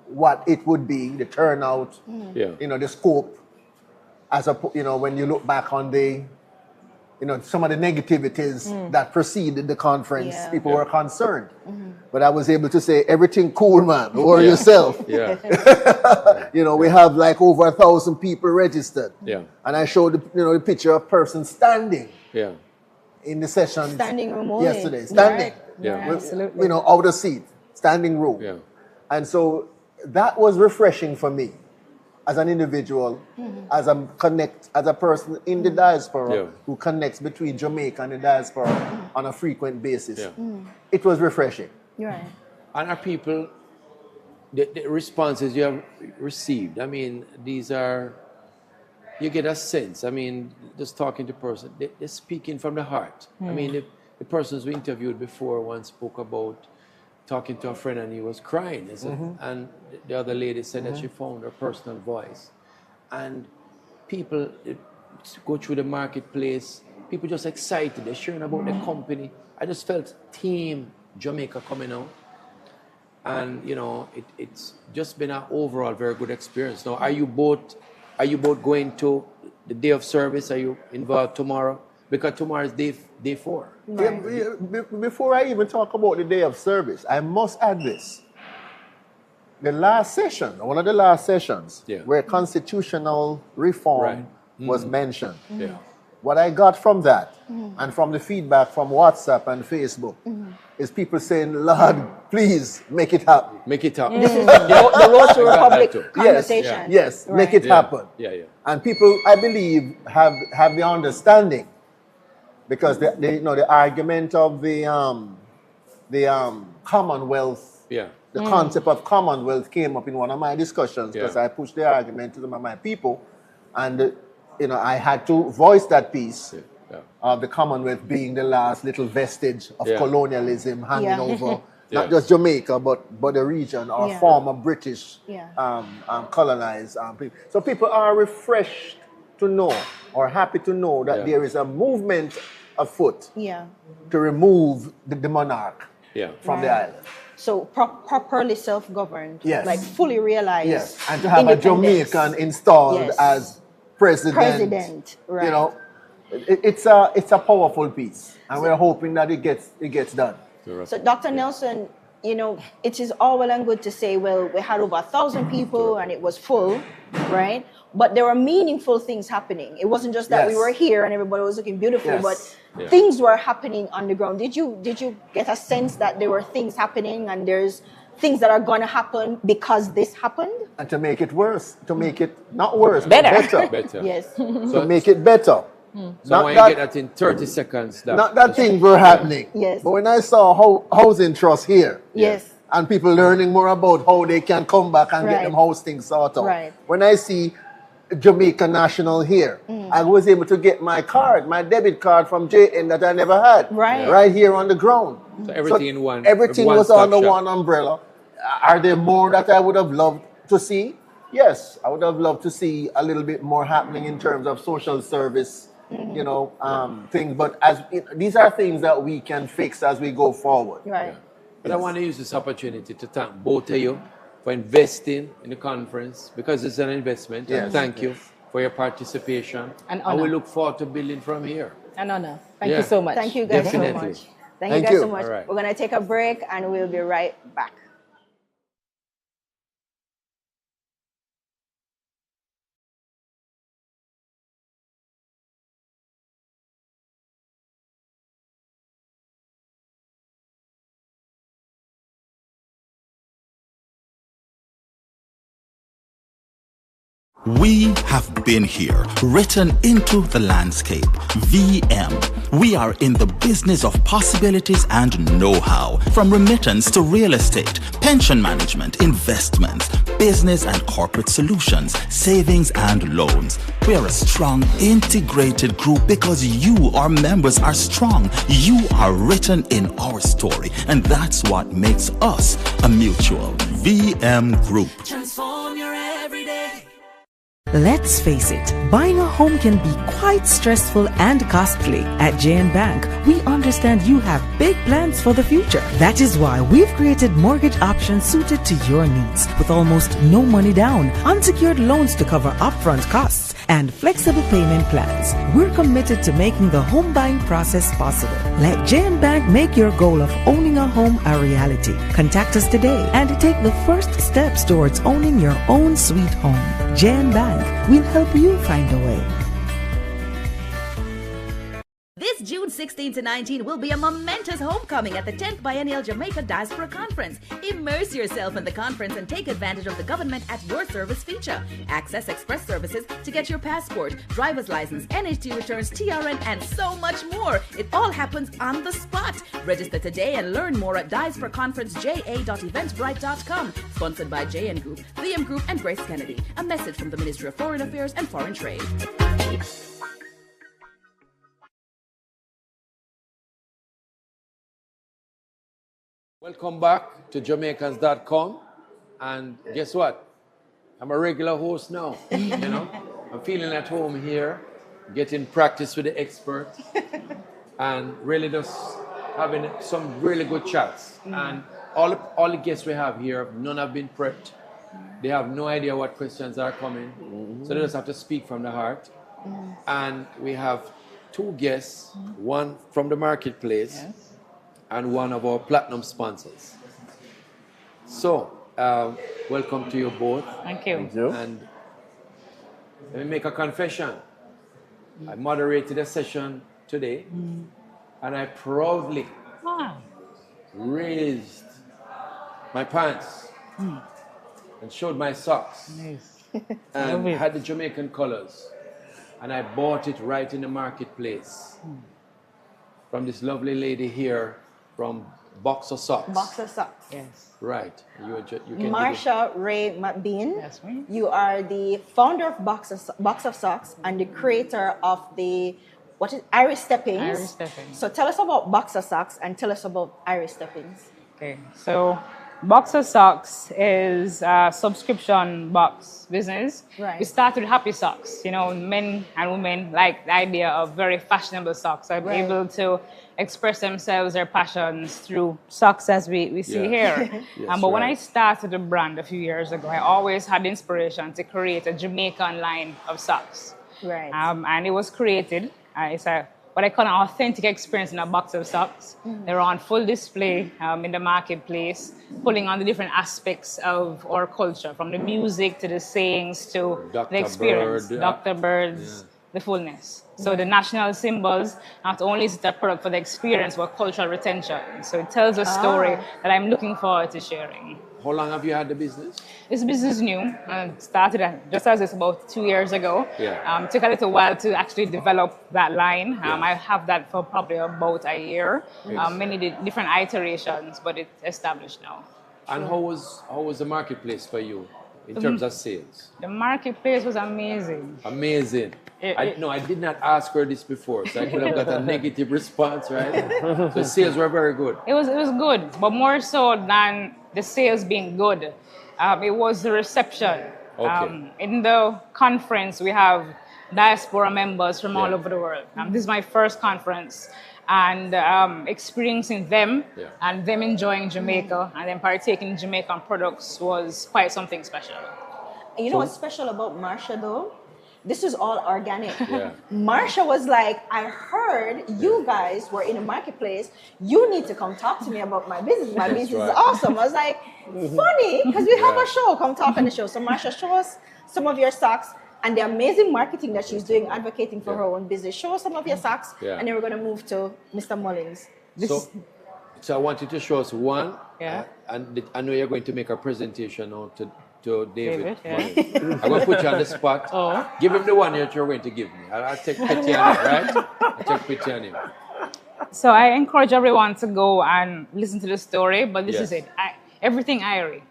what it would be, the turnout, the scope. As when you look back on the some of the negativities that preceded the conference, people were concerned. But I was able to say, everything cool, man. Or yourself. Yeah. We have like over 1,000 people registered. Yeah. And I showed the picture of person standing. Yeah. In the session standing room only. yesterday. Standing. Yeah. Absolutely. Out of seat. Standing room. Yeah. And so that was refreshing for me as an individual, as a person in the diaspora who connects between Jamaica and the diaspora on a frequent basis. Yeah. It was refreshing. Right. And our people, the responses you have received, I mean, these are, you get a sense. I mean, just talking to person, they're speaking from the heart. I mean, the persons we interviewed before once spoke about talking to a friend and he was crying. And the other lady said that she found her personal voice. And people go through the marketplace, people just excited, they're sharing about the company. I just felt Team Jamaica coming out. And it's just been an overall very good experience. Now, are you both going to the day of service? Are you involved tomorrow? Because tomorrow is day 4. Before I even talk about the day of service, I must add this. The last session, one of the last sessions, where constitutional reform was mentioned. Yeah. What I got from that, and from the feedback from WhatsApp and Facebook, is people saying, "Lord, please make it happen. Make it happen." This is the road to republic conversation. Yes, make it happen. Yeah. And people, I believe, have the understanding, because the argument of the Commonwealth, the concept of Commonwealth came up in one of my discussions, because I pushed the argument to some of my people, and I had to voice that piece of the Commonwealth being the last little vestige of colonialism hanging over not just Jamaica, but the region, or former British colonized people. So people are refreshed to know, or happy to know, that there is a movement afoot to remove the monarch from the island. So properly self-governed, Yes. like fully realized. Yes, and to have a Jamaican installed as president. Right. It's a powerful piece, and we're hoping that it gets done. So Dr. Nelson, it is all well and good to say, well, we had over 1,000 people and it was full, right? But there were meaningful things happening. It wasn't just that we were here and everybody was looking beautiful, but things were happening on the ground. Did you get a sense that there were things happening and there's things that are going to happen because this happened? And to make it worse, to make it not worse, but better. Yes. So make it better. So when you get that in 30 seconds. Not that things were happening. Yes. But when I saw housing trust here, yes, and people learning more about how they can come back and get them house things sorted out. Right. When I see Jamaica National here, I was able to get my card, my debit card from JN that I never had. Right here on the ground. So everything in one. Everything was under one umbrella. Are there more that I would have loved to see? Yes, I would have loved to see a little bit more happening in terms of social service you know, things. But these are things that we can fix as we go forward. Right. But I want to use this opportunity to thank both of you for investing in the conference, because it's an investment. Yes. And thank you for your participation. An And we honor. look forward to building from here. An honor. Thank Yeah. you so much. Thank you guys so Definitely. much. Thank you Thank guys you. so much. All right. We're going to take a break and we'll be right back. We have been here, written into the landscape. VM. We are in the business of possibilities and know-how. From remittance to real estate, pension management, investments, business and corporate solutions, savings and loans. We are a strong, integrated group because you, our members, are strong. You are written in our story, and that's what makes us a mutual. VM Group. Transform your everyday. Let's face it, buying a home can be quite stressful and costly. At JN Bank, we understand you have big plans for the future. That is why we've created mortgage options suited to your needs, with almost no money down, unsecured loans to cover upfront costs, and flexible payment plans. We're committed to making the home buying process possible. Let JN Bank make your goal of owning a home a reality. Contact us today and take the first steps towards owning your own sweet home. JN Bank will help you find a way. This June 16 to 19 will be a momentous homecoming at the 10th Biennial Jamaica Diaspora Conference. Immerse yourself in the conference and take advantage of the government at your service feature. Access express services to get your passport, driver's license, NHT returns, TRN, and so much more. It all happens on the spot. Register today and learn more at diasporaconferenceja.eventbrite.com. Sponsored by JN Group, VM Group, and Grace Kennedy. A message from the Ministry of Foreign Affairs and Foreign Trade. Welcome back to Jamaicans.com. And guess what? I'm a regular host now. You know, I'm feeling at home here, getting practice with the expert, and really just having some really good chats. And all the guests we have here, none have been prepped. They have no idea what questions are coming. So they just have to speak from the heart. And we have two guests, one from the marketplace, and one of our platinum sponsors. So, welcome to you both. Thank you. And let me make a confession. I moderated a session today, and I proudly raised my pants and showed my socks and had the Jamaican colors. And I bought it right in the marketplace from this lovely lady here from Boxer Socks. Boxer Socks. Yes. Right. You can Marsha Ray McBean. That's me. You are the founder of Boxer Socks and the creator of the Iris Steppings. Iris Steppings. So tell us about Boxer Socks and tell us about Iris Steppings. Okay, so Boxer Socks is a subscription box business. Right. We started with happy socks. You know, men and women like the idea of very fashionable socks. Are able to express themselves, their passions through socks as we see here. Yes, But when I started the brand a few years ago, I always had the inspiration to create a Jamaican line of socks. Right. And it was created. It's what I call an authentic experience in a box of socks. They're on full display in the marketplace, pulling on the different aspects of our culture, from the music to the sayings to the experience. Dr. Bird's, the fullness. So the national symbols, not only is it a product for the experience, but cultural retention. So it tells a story that I'm looking forward to sharing. How long have you had the business? This business is new. Started just as it's about 2 years ago. Yeah. Took a little while to actually develop that line. I have that for probably about a year. Many different iterations, but it's established now. And how was the marketplace for you in terms of sales? The marketplace was amazing. Amazing. I did not ask her this before, so I could have got a negative response, right? So sales were very good. It was good, but more so than the sales being good, it was the reception. Okay. In the conference, we have diaspora members from all over the world. This is my first conference, and experiencing them and them enjoying Jamaica and then partaking in Jamaican products was quite something special. You know what's special about Marsha though? This is all organic. Marsha was like, I heard you guys were in the marketplace. You need to come talk to me about my business. My business is awesome. I was like, funny, because we have a show. Come talk on the show. So Marsha, show us some of your stocks and the amazing marketing that she's doing, advocating for her own business. Show us some of your stocks, and then we're going to move to Mr. Mullins. So I want you to show us one, and I know you're going to make a presentation now to David. I'm going to put you on the spot. Give him the one that you're going to give me. I'll take pity on him, right? I'll take pity on him. So I encourage everyone to go and listen to the story, but this is it. Everything Irie.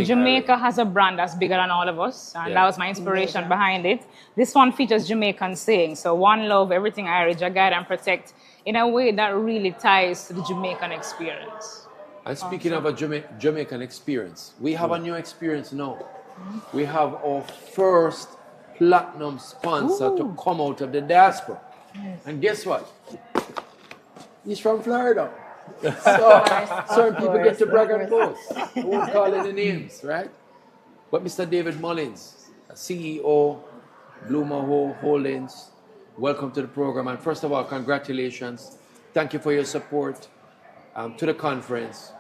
Jamaica has a brand that's bigger than all of us, and that was my inspiration behind it. This one features Jamaican sayings. So one love, everything Irie, guide and protect, in a way that really ties to the Jamaican experience. And speaking of a Jamaican experience, we have a new experience now. We have our first platinum sponsor to come out of the diaspora. And guess what? He's from Florida. So certain people get to brag and boast. I won't call any names, right? But Mr. David Mullins, CEO, Blue Maho Holdings, welcome to the program. And first of all, congratulations. Thank you for your support to the conference.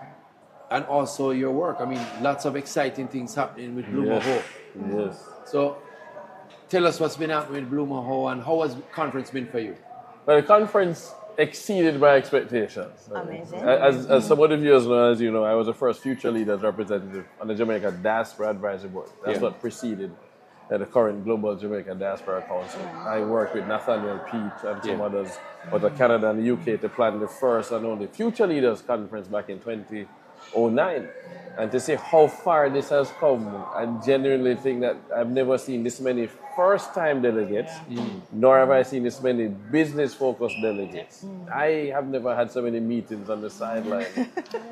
And also your work. I mean, lots of exciting things happening with Blue Maho. Yes. So, tell us what's been happening with Blue Maho and how has the conference been for you? Well, the conference exceeded my expectations. Amazing. As some of the viewers know, as you know, I was the first Future Leaders representative on the Jamaica Diaspora Advisory Board. That's what preceded the current Global Jamaica Diaspora Council. I worked with Nathaniel Pete and some others out of Canada and the UK to plan the first and only Future Leaders Conference back in 2009. And to see how far this has come, I genuinely think that I've never seen this many first-time delegates, nor have I seen this many business-focused delegates. I have never had so many meetings on the sideline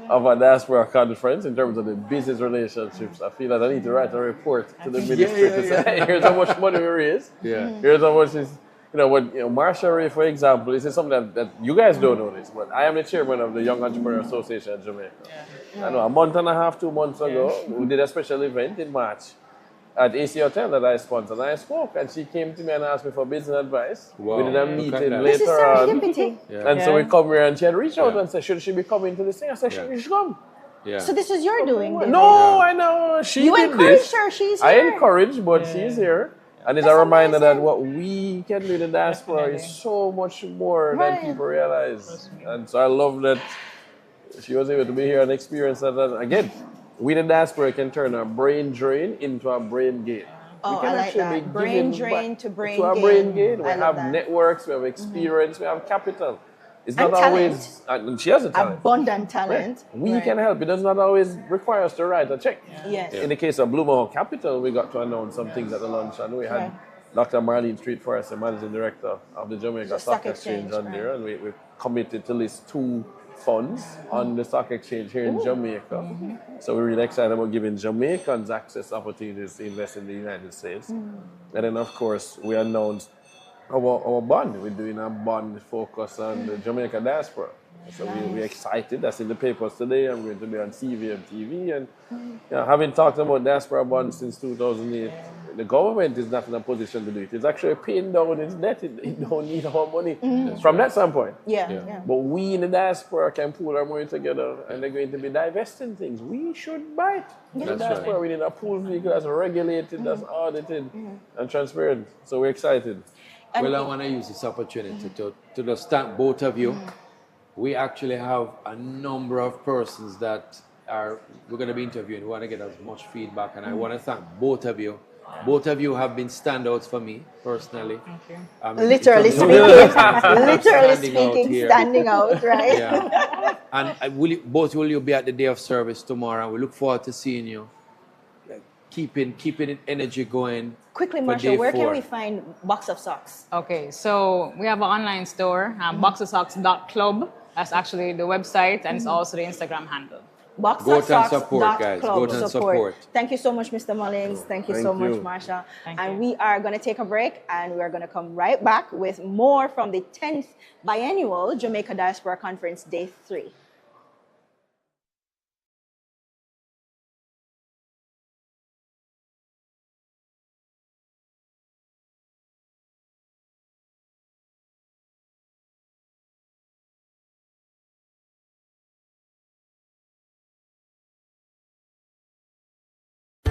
of a diaspora conference in terms of the business relationships. I feel that I need to write a report to the ministry to say, hey, here's how much money we raise. Here's how much is, Marsha Ray, for example, this is something that you guys don't know this, but I am the chairman of the Young Entrepreneur Association of Jamaica. I know a month and a half, 2 months ago, we did a special event in March at AC Hotel that I sponsored. And I spoke, and she came to me and asked me for business advice. Wow. We did a meeting later on. And so we come here, and she had reached out and said, should she be coming to this thing? I said, she should come. So this is your doing, David? No, I know. She you did encouraged this. her, she's here. I encouraged, but she's here. And it's a reminder that what we can do in the diaspora is so much more than people realize. And so I love that she was able to be here and experience that. And again, we in the diaspora can turn our brain drain into a brain gain. Oh, we can I like actually that. be Brain giving drain back to brain to our gain. brain gain. We I love have that. networks, we have experience, we have capital. It's And not always, and she has a talent. Abundant talent. Right. We can help. It does not always require us to write a check. Yes. In the case of Blue Maho Capital, we got to announce some things at the lunch, and we had Dr. Marlene Street Forrest, the managing director of the Jamaica Stock Exchange on there, and we committed to list 2 funds on the stock exchange here in Jamaica. So we're really excited about giving Jamaicans access opportunities to invest in the United States. And then, of course, we announced our bond. We're doing a bond focus on the Jamaica diaspora. So we're excited. That's in the papers today. I'm going to be on CVM TV. And having talked about diaspora bonds since 2008, the government is not in a position to do it. It's actually paying down its debt. It don't need our money from that standpoint. But we in the diaspora can pool our money together, and they're going to be divesting things. We should buy it. In the diaspora, we need a pool vehicle that's regulated, that's audited, and transparent. So we're excited. Well, I want to use this opportunity to just thank both of you. We actually have a number of persons that we're going to be interviewing. We want to get as much feedback, and I want to thank both of you. Both of you have been standouts for me personally. Literally speaking, standing out, right? Yeah. And both will you be at the day of service tomorrow? We look forward to seeing you. Keeping energy going. Quickly, Marsha, where can we find Box of Socks? Okay, so we have an online store, boxofsocks.club. That's actually the website, and it's also the Instagram handle. Go out and support, guys. Go out and support. Thank you so much, Mr. Mullins. Thank you so much, Marsha. And we are going to take a break, and we are going to come right back with more from the 10th Biennial Jamaica Diaspora Conference, Day 3.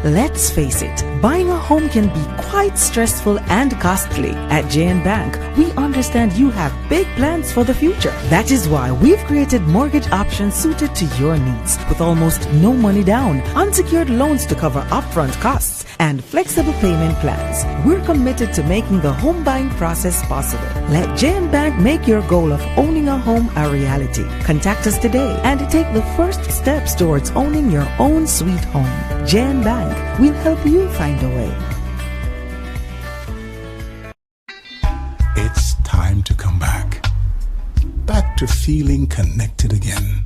Let's face it, buying a home can be quite stressful and costly. At JN Bank, we understand you have big plans for the future. That is why we've created mortgage options suited to your needs, with almost no money down, unsecured loans to cover upfront costs, and flexible payment plans. We're committed to making the home buying process possible. Let JN Bank make your goal of owning a home a reality. Contact us today and take the first steps towards owning your own sweet home. JN Bank will help you find a way. It's time to come back. Back to feeling connected again.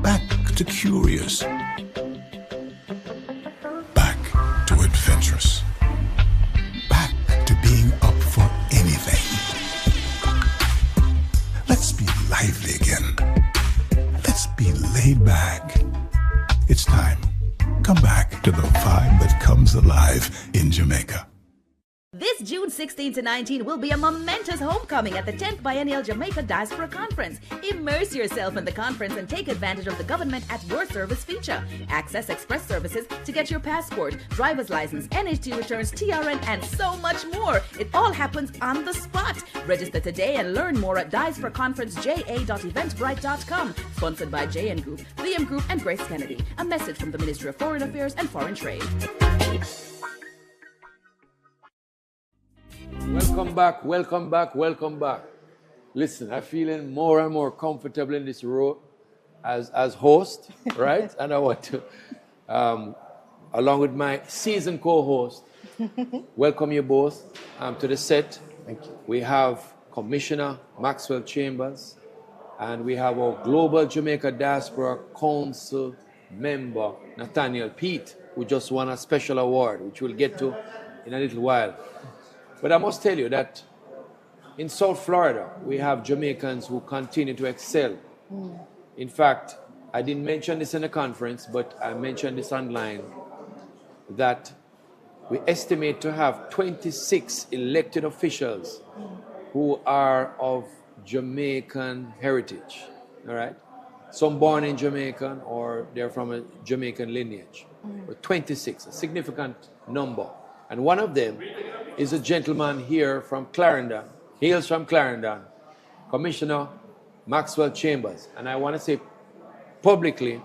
Back to curious. Back to adventurous. Back to being up for anything. Let's be lively again. Let's be laid back. It's time. Come back to the vibe that comes alive in Jamaica. This June 16 to 19 will be a momentous homecoming at the 10th Biennial Jamaica Diaspora Conference. Immerse yourself in the conference and take advantage of the government at your service feature. Access express services to get your passport, driver's license, NHT returns, TRN, and so much more. It all happens on the spot. Register today and learn more at diasporaconferenceja.eventbrite.com. Sponsored by JN Group, VM Group, and Grace Kennedy. A message from the Ministry of Foreign Affairs and Foreign Trade. Welcome back, welcome back, welcome back. Listen, I'm feeling more and more comfortable in this role as host, right? And I want to, along with my seasoned co-host, welcome you both to the set. Thank you. We have Commissioner Maxwell Chambers, and we have our Global Jamaica Diaspora Council member, Nathaniel Pete, who just won a special award, which we'll get to in a little while. But I must tell you that in South Florida, we have Jamaicans who continue to excel. In fact, I didn't mention this in the conference, but I mentioned this online, that we estimate to have 26 elected officials who are of Jamaican heritage, all right? Some born in Jamaica or they're from a Jamaican lineage. But 26, a significant number. And one of them is a gentleman here from Clarendon, hails from Clarendon, Commissioner Maxwell Chambers. And I want to say publicly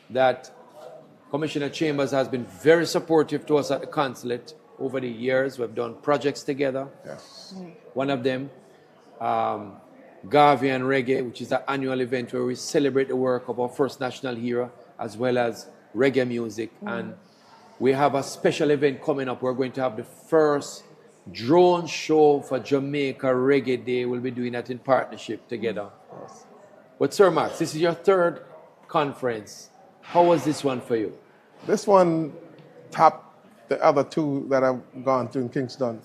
that Commissioner Chambers has been very supportive to us at the consulate over the years. We've done projects together. Yes. One of them, Garvey and Reggae, which is an annual event where we celebrate the work of our first national hero as well as reggae music. And we have a special event coming up. We're going to have the first drone show for Jamaica Reggae Day. We'll be doing that in partnership together. But Sir Max, this is your third conference. How was this one for you? This one topped the other two that I've gone to in Kingston.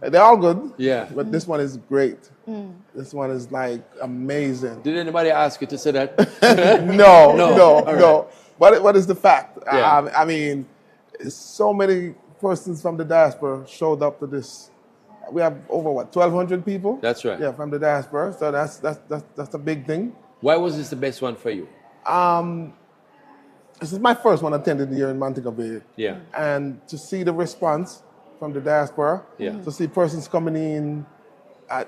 They're all good. Yeah. But this one is great. This one is like amazing. Did anybody ask you to say that? No. What is the fact? Yeah. I mean, so many persons from the diaspora showed up to this. We have over 1,200 people. That's right. Yeah, from the diaspora. So that's a big thing. Why was this the best one for you? This is my first one attended here in Montego Bay. Yeah. And to see the response from the diaspora, to see persons coming in at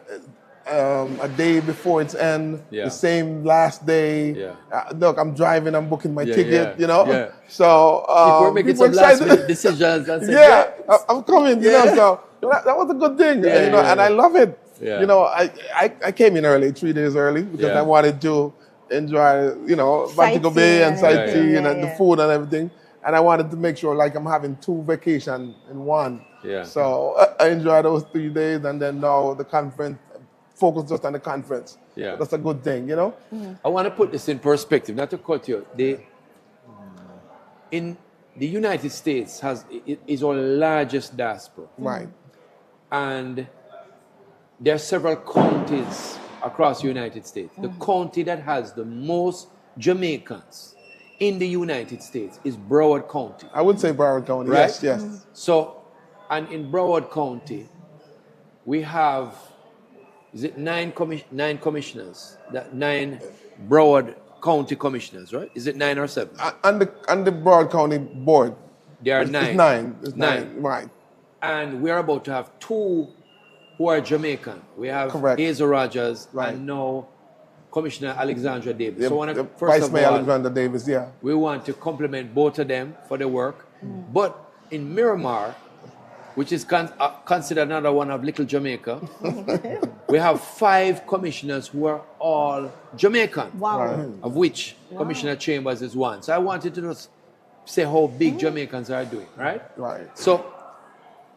a day before its end, the same last day. Yeah. Look, I'm driving, I'm booking my ticket, you know. Yeah. So we're making some last minute decisions. I'm coming, you know. So that was a good thing, you know, and I love it. Yeah. You know, I came in early, 3 days early, because I wanted to enjoy, you know, Montego Bay and sightseeing and the food and everything. And I wanted to make sure like I'm having 2 vacations in one. Yeah. So I enjoyed those 3 days, and then now the conference focus just on the conference. Yeah. That's a good thing, you know? I want to put this in perspective, not to cut you. In the United States is our largest diaspora. Right. And there are several counties across the United States. The county that has the most Jamaicans in the United States is Broward County. I would say Broward County, right? yes. So, and in Broward County, we have, is it 9 commissioners? 9 Broward County commissioners, right? Is it 9 or 7? On the Broward County board. There are 9. It's 9. It's 9. Right. And we're about to have 2 who are Jamaican. We have Hazel Rogers and now Commissioner Alexandra Davis. Yeah, So Vice Mayor Alexandra Davis, yeah. We want to compliment both of them for the work. But in Miramar, which is considered another one of Little Jamaica, we have 5 commissioners who are all Jamaican. Wow. Of which Commissioner Chambers is one. So I wanted to just say how big Jamaicans are doing, right? Right. So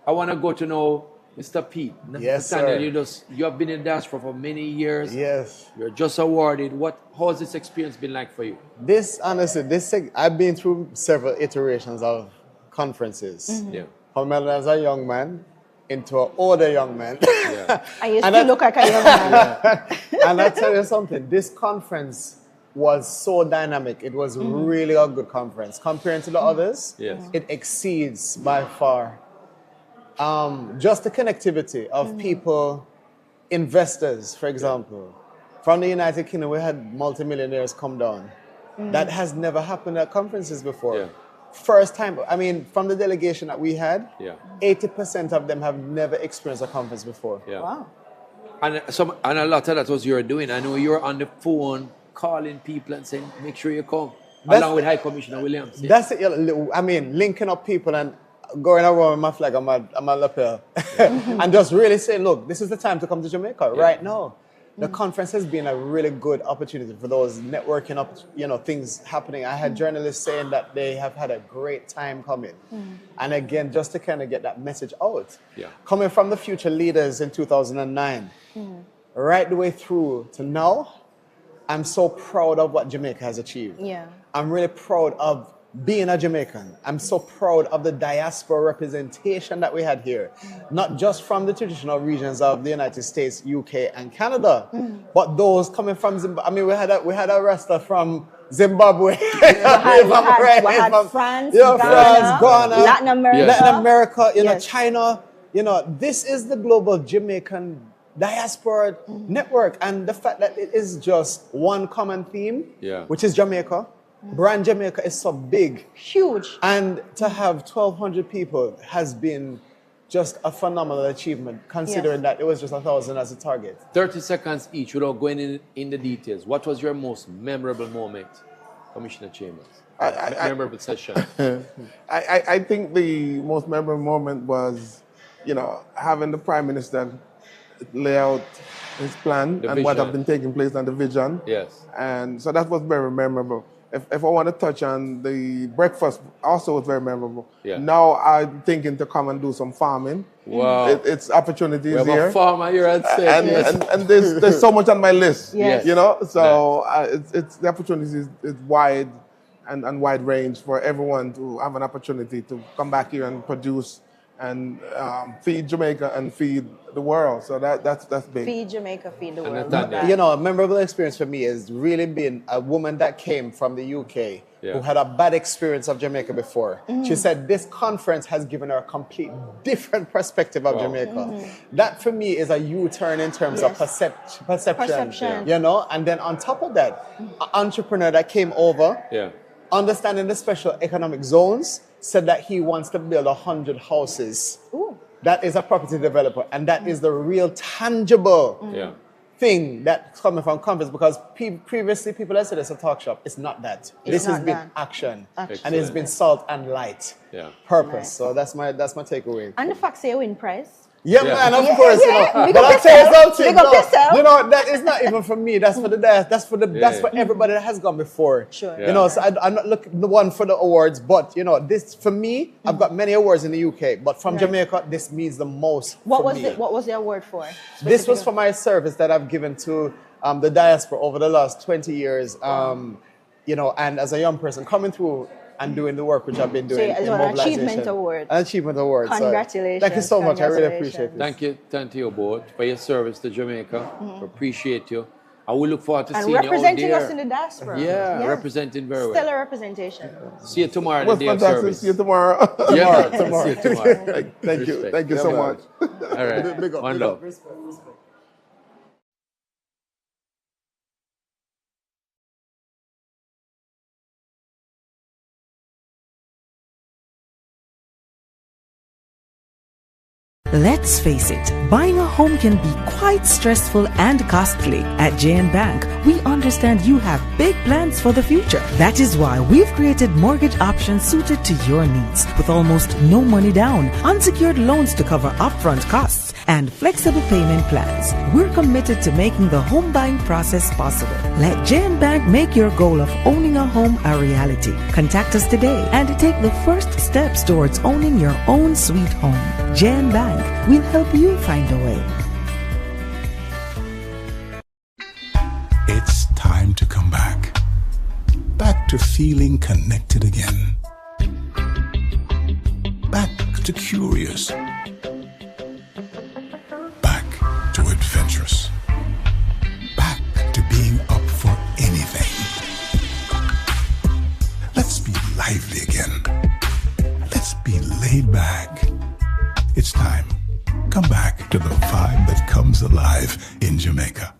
I want to go to know Mr. Pete. Yes, Nathaniel, sir. You have been in diaspora for many years. Yes. You're just awarded. How has this experience been like for you? Honestly, I've been through several iterations of conferences. Yeah. From as a young man into an older young man. I used to look like a young man. And I tell you something, this conference was so dynamic. It was really a good conference. Comparing to the others, it exceeds by far. Just the connectivity of people, investors, for example. From the United Kingdom, we had multimillionaires come down. That has never happened at conferences before. Yeah. First time, I mean, from the delegation that we had, Yeah. 80% of them have never experienced a conference before. Yeah. Wow. And a lot of that was you're doing. I know you're on the phone calling people and saying, make sure you come. Along with High Commissioner Williams. Yeah. That's it. I mean, linking up people and going around with my flag on my lapel. And just really saying, look, this is the time to come to Jamaica right now. The conference has been a really good opportunity for those networking things happening. I had journalists saying that they have had a great time coming. And again, just to kind of get that message out. Yeah. Coming from the future leaders in 2009, right the way through to now, I'm so proud of what Jamaica has achieved. Yeah. I'm really proud of being a Jamaican. I'm so proud of the diaspora representation that we had here. Not just from the traditional regions of the United States, UK, and Canada, but those coming from Zimbabwe. I mean, we had a Rasta from Zimbabwe. we had France, Ghana, Latin America, China. This is the global Jamaican diaspora network. And the fact that it is just one common theme, which is Jamaica. Brand Jamaica is so big. Huge. And to have 1,200 people has been just a phenomenal achievement, considering that it was just 1,000 as a target. 30 seconds each without going in the details. What was your most memorable moment, Commissioner Chambers? Memorable session. I think the most memorable moment was, having the Prime Minister lay out his plan and what have been taking place and the vision. Yes. And so that was very memorable. If I want to touch on the breakfast, also was very memorable. Yeah. Now I'm thinking to come and do some farming. Wow. It's opportunities we have here. A farmer here at State. And there's so much on my list. Yes. So it's the opportunities is wide and wide range for everyone to have an opportunity to come back here and produce and feed Jamaica and feed the world. So that's big. Feed Jamaica, feed the world. A memorable experience for me is really being a woman that came from the UK who had a bad experience of Jamaica before. She said this conference has given her a complete different perspective of Jamaica. That for me is a U-turn in terms of perception. And then on top of that, an entrepreneur that came over, understanding the special economic zones, said that he wants to build 100 houses. Ooh. That is a property developer, and that is the real tangible thing that's coming from conference, because previously people have said it's a talk shop. It's not that. This has been action. And it's been salt and light. Purpose. Nice. So that's my takeaway. And the fact that you win prize. Yeah, man, of course. You know. But I'll tell you something. You know, that is not even for me. That's for that's for everybody that has gone before. Sure. You know, so I'm not looking the one for the awards, but you know, this for me, I've got many awards in the UK, but from Jamaica, this means the most. What was the award for? This was for my service that I've given to the diaspora over the last 20 years. You know, and as a young person coming through and doing the work which I've been doing in mobilization. An achievement award. An achievement award. Congratulations. So, thank you so much. I really appreciate it. Thank you, board, for your service to Jamaica. Appreciate you. I will look forward to seeing you out there. Representing us in the diaspora. Yeah, representing very well. Stellar representation. See you tomorrow at the day of service. See you tomorrow. Tomorrow. See you tomorrow. Thank you. Thank you so much. All right. One love. Let's face it, buying a home can be quite stressful and costly. At JN Bank, we understand you have big plans for the future. That is why we've created mortgage options suited to your needs, with almost no money down, unsecured loans to cover upfront costs, and flexible payment plans. We're committed to making the home buying process possible. Let JN Bank make your goal of owning a home a reality. Contact us today and take the first steps towards owning your own sweet home. JN Bank will help you find a way. It's time to come back. Back to feeling connected again. Back to curious. Back to adventurous. Back to being up for anything. Let's be lively again. Let's be laid back. It's time. Come back to the vibe that comes alive in Jamaica.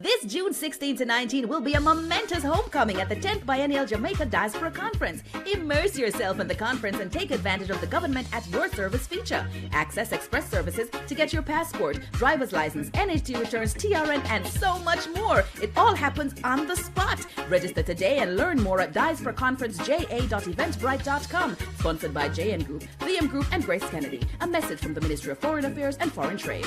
This June 16 to 19 will be a momentous homecoming at the 10th Biennial Jamaica Diaspora Conference. Immerse yourself in the conference and take advantage of the government at your service feature. Access express services to get your passport, driver's license, NHT returns, TRN, and so much more. It all happens on the spot. Register today and learn more at diasporaconferenceja.eventbrite.com. Sponsored by JN Group, VM Group, and Grace Kennedy. A message from the Ministry of Foreign Affairs and Foreign Trade.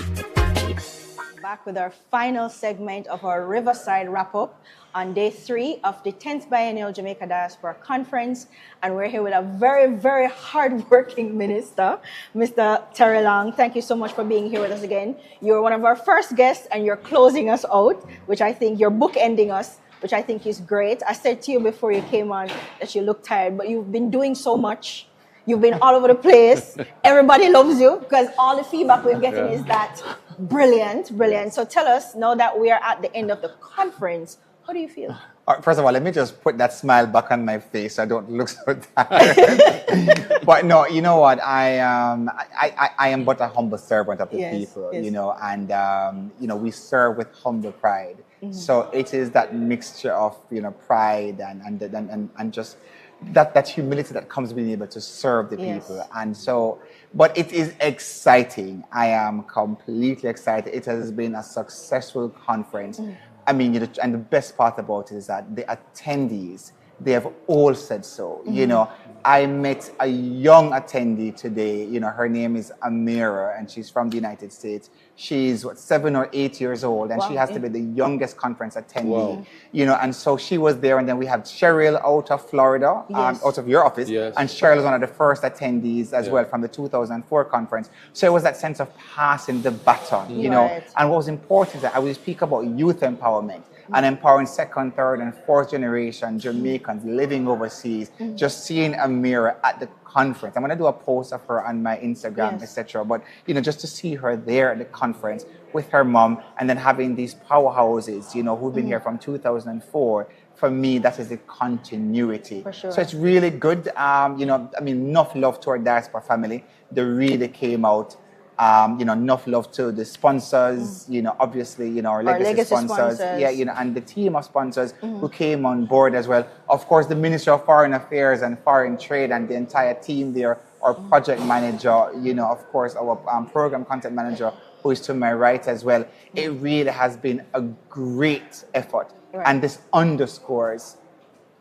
Back with our final segment of our Riverside wrap-up on day 3 of the 10th Biennial Jamaica Diaspora Conference. And we're here with a very, very hard-working minister, Mr. Terry Long. Thank you so much for being here with us again. You're one of our first guests and you're closing us out, which I think you're bookending us, which I think is great. I said to you before you came on that you look tired, but you've been doing so much. You've been all over the place. Everybody loves you because all the feedback we're getting is that brilliant. So tell us, now that we are at the end of the conference, how do you feel? First of all, let me just put that smile back on my face so I don't look so tired. But no, you know what? I am but a humble servant of the people, you know, and, you know, we serve with humble pride. Mm-hmm. So it is that mixture of, you know, pride and just that humility that comes being able to serve the people. And so, but it is exciting. I am completely excited. It has been a successful conference. I mean, you know, and the best part about it is that the attendees, they have all said so. You know, I met a young attendee today. You know, her name is Amira, and she's from the United States. She's 7 or 8 years old, and she has to be the youngest conference attendee. You know, and so she was there, and then we have Cheryl out of Florida, out of your office, and Cheryl is one of the first attendees as well from the 2004 conference. So it was that sense of passing the baton, you know. And what was important is that I will speak about youth empowerment. And empowering second, third, and fourth generation Jamaicans living overseas, just seeing Amira at the conference. I'm going to do a post of her on my Instagram, etc. But, you know, just to see her there at the conference with her mom and then having these powerhouses, you know, who've been here from 2004, for me, that is the continuity. For sure. So it's really good. You know, I mean, enough love to our diaspora family. They really came out. You know, enough love to the sponsors, you know, obviously, you know, our legacy sponsors. Yeah, you know, and the team of sponsors who came on board as well. Of course, the Ministry of Foreign Affairs and Foreign Trade and the entire team there, our project manager, you know, of course, our program content manager, who is to my right as well. It really has been a great effort. And this underscores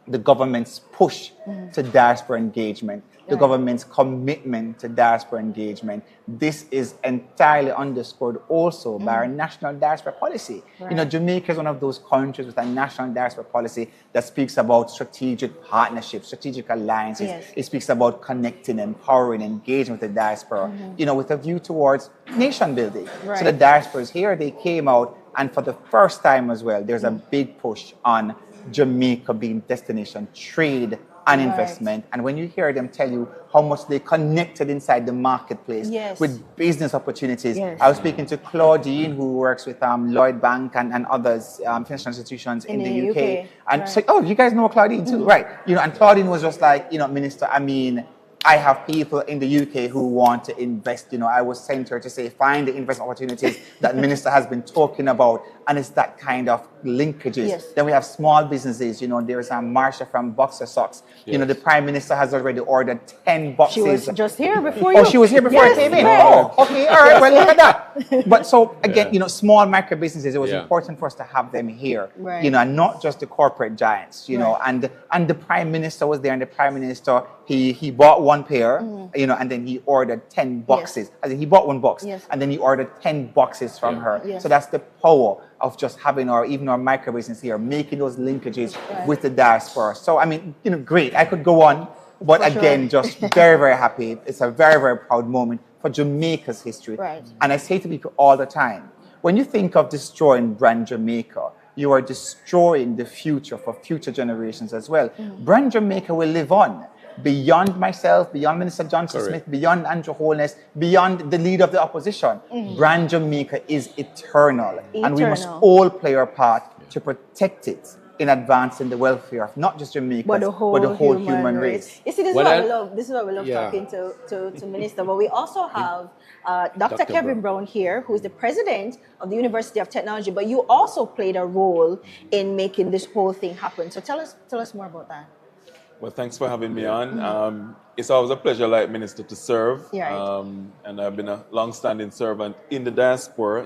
the government's push to diaspora engagement, the government's commitment to diaspora engagement. This is entirely underscored also by our national diaspora policy. You know, Jamaica is one of those countries with a national diaspora policy that speaks about strategic partnerships, strategic alliances. It speaks about connecting, empowering, engaging with the diaspora, you know, with a view towards nation building. So the diaspora is here, they came out, and for the first time as well, there's a big push on Jamaica being destination trade and investment. And when you hear them tell you how much they connected inside the marketplace with business opportunities. I was speaking to Claudine, who works with Lloyd Bank and others, financial institutions in the UK. And she's like, oh, you guys know Claudine too? Right. You know, and Claudine was just like, you know, Minister, I mean, I have people in the UK who want to invest. You know, I was sent her to say, find the investment opportunities that Minister has been talking about. And it's that kind of linkages. Then we have small businesses. You know, there's Marsha from Boxer Socks. You know, the Prime Minister has already ordered 10 boxes. She was just here before you. Oh, she was here before I came in. Oh, okay, all right, well, look at that. But so, again, you know, small micro businesses, it was important for us to have them here. You know, and not just the corporate giants, you know. And the Prime Minister was there, and the Prime Minister, he bought one pair, you know, and then he ordered 10 boxes. I think he bought one box, and then he ordered 10 boxes from her. So that's the power of just having even our micro business here, making those linkages with the diaspora. So, I mean, you know, great. I could go on, but again, just very, very happy. It's a very, very proud moment for Jamaica's history. And I say to people all the time, when you think of destroying brand Jamaica, you are destroying the future for future generations as well. Brand Jamaica will live on. Beyond myself, beyond Minister Johnson Smith, beyond Andrew Holness, beyond the leader of the opposition, brand Jamaica is eternal. And we must all play our part to protect it in advancing the welfare of not just Jamaica, but the whole human race. You see, this is what we love. This is what we love talking to Minister. But we also have Dr. Kevin Brown here, who is the president of the University of Technology. But you also played a role in making this whole thing happen. So tell us more about that. Well, thanks for having me on. It's always a pleasure, like Minister, to serve. And I've been a long-standing servant in the diaspora,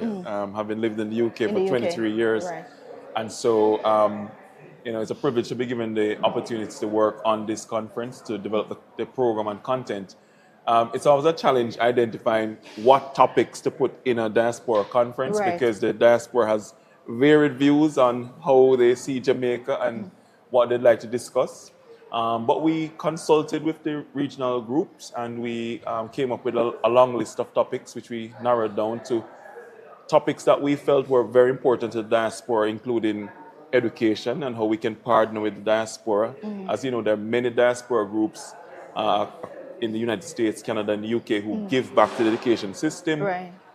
having lived in the UK for 23 years. And so, you know, it's a privilege to be given the opportunity to work on this conference, to develop the program and content. It's always a challenge identifying what topics to put in a diaspora conference, because the diaspora has varied views on how they see Jamaica and what they'd like to discuss. But we consulted with the regional groups, and we came up with a long list of topics, which we narrowed down to topics that we felt were very important to the diaspora, including education and how we can partner with the diaspora. As you know, there are many diaspora groups in the United States, Canada, and the UK who give back to the education system.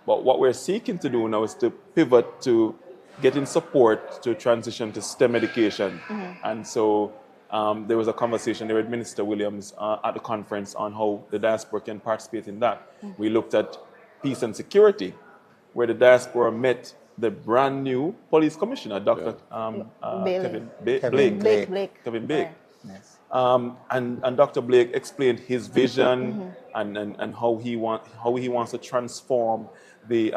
But what we're seeking to do now is to pivot to getting support to transition to STEM education. And so there was a conversation there with Minister Williams at the conference on how the diaspora can participate in that. We looked at peace and security, where the diaspora met the brand new police commissioner, Dr. Kevin Blake. And Dr. Blake explained his vision and how he wants to transform the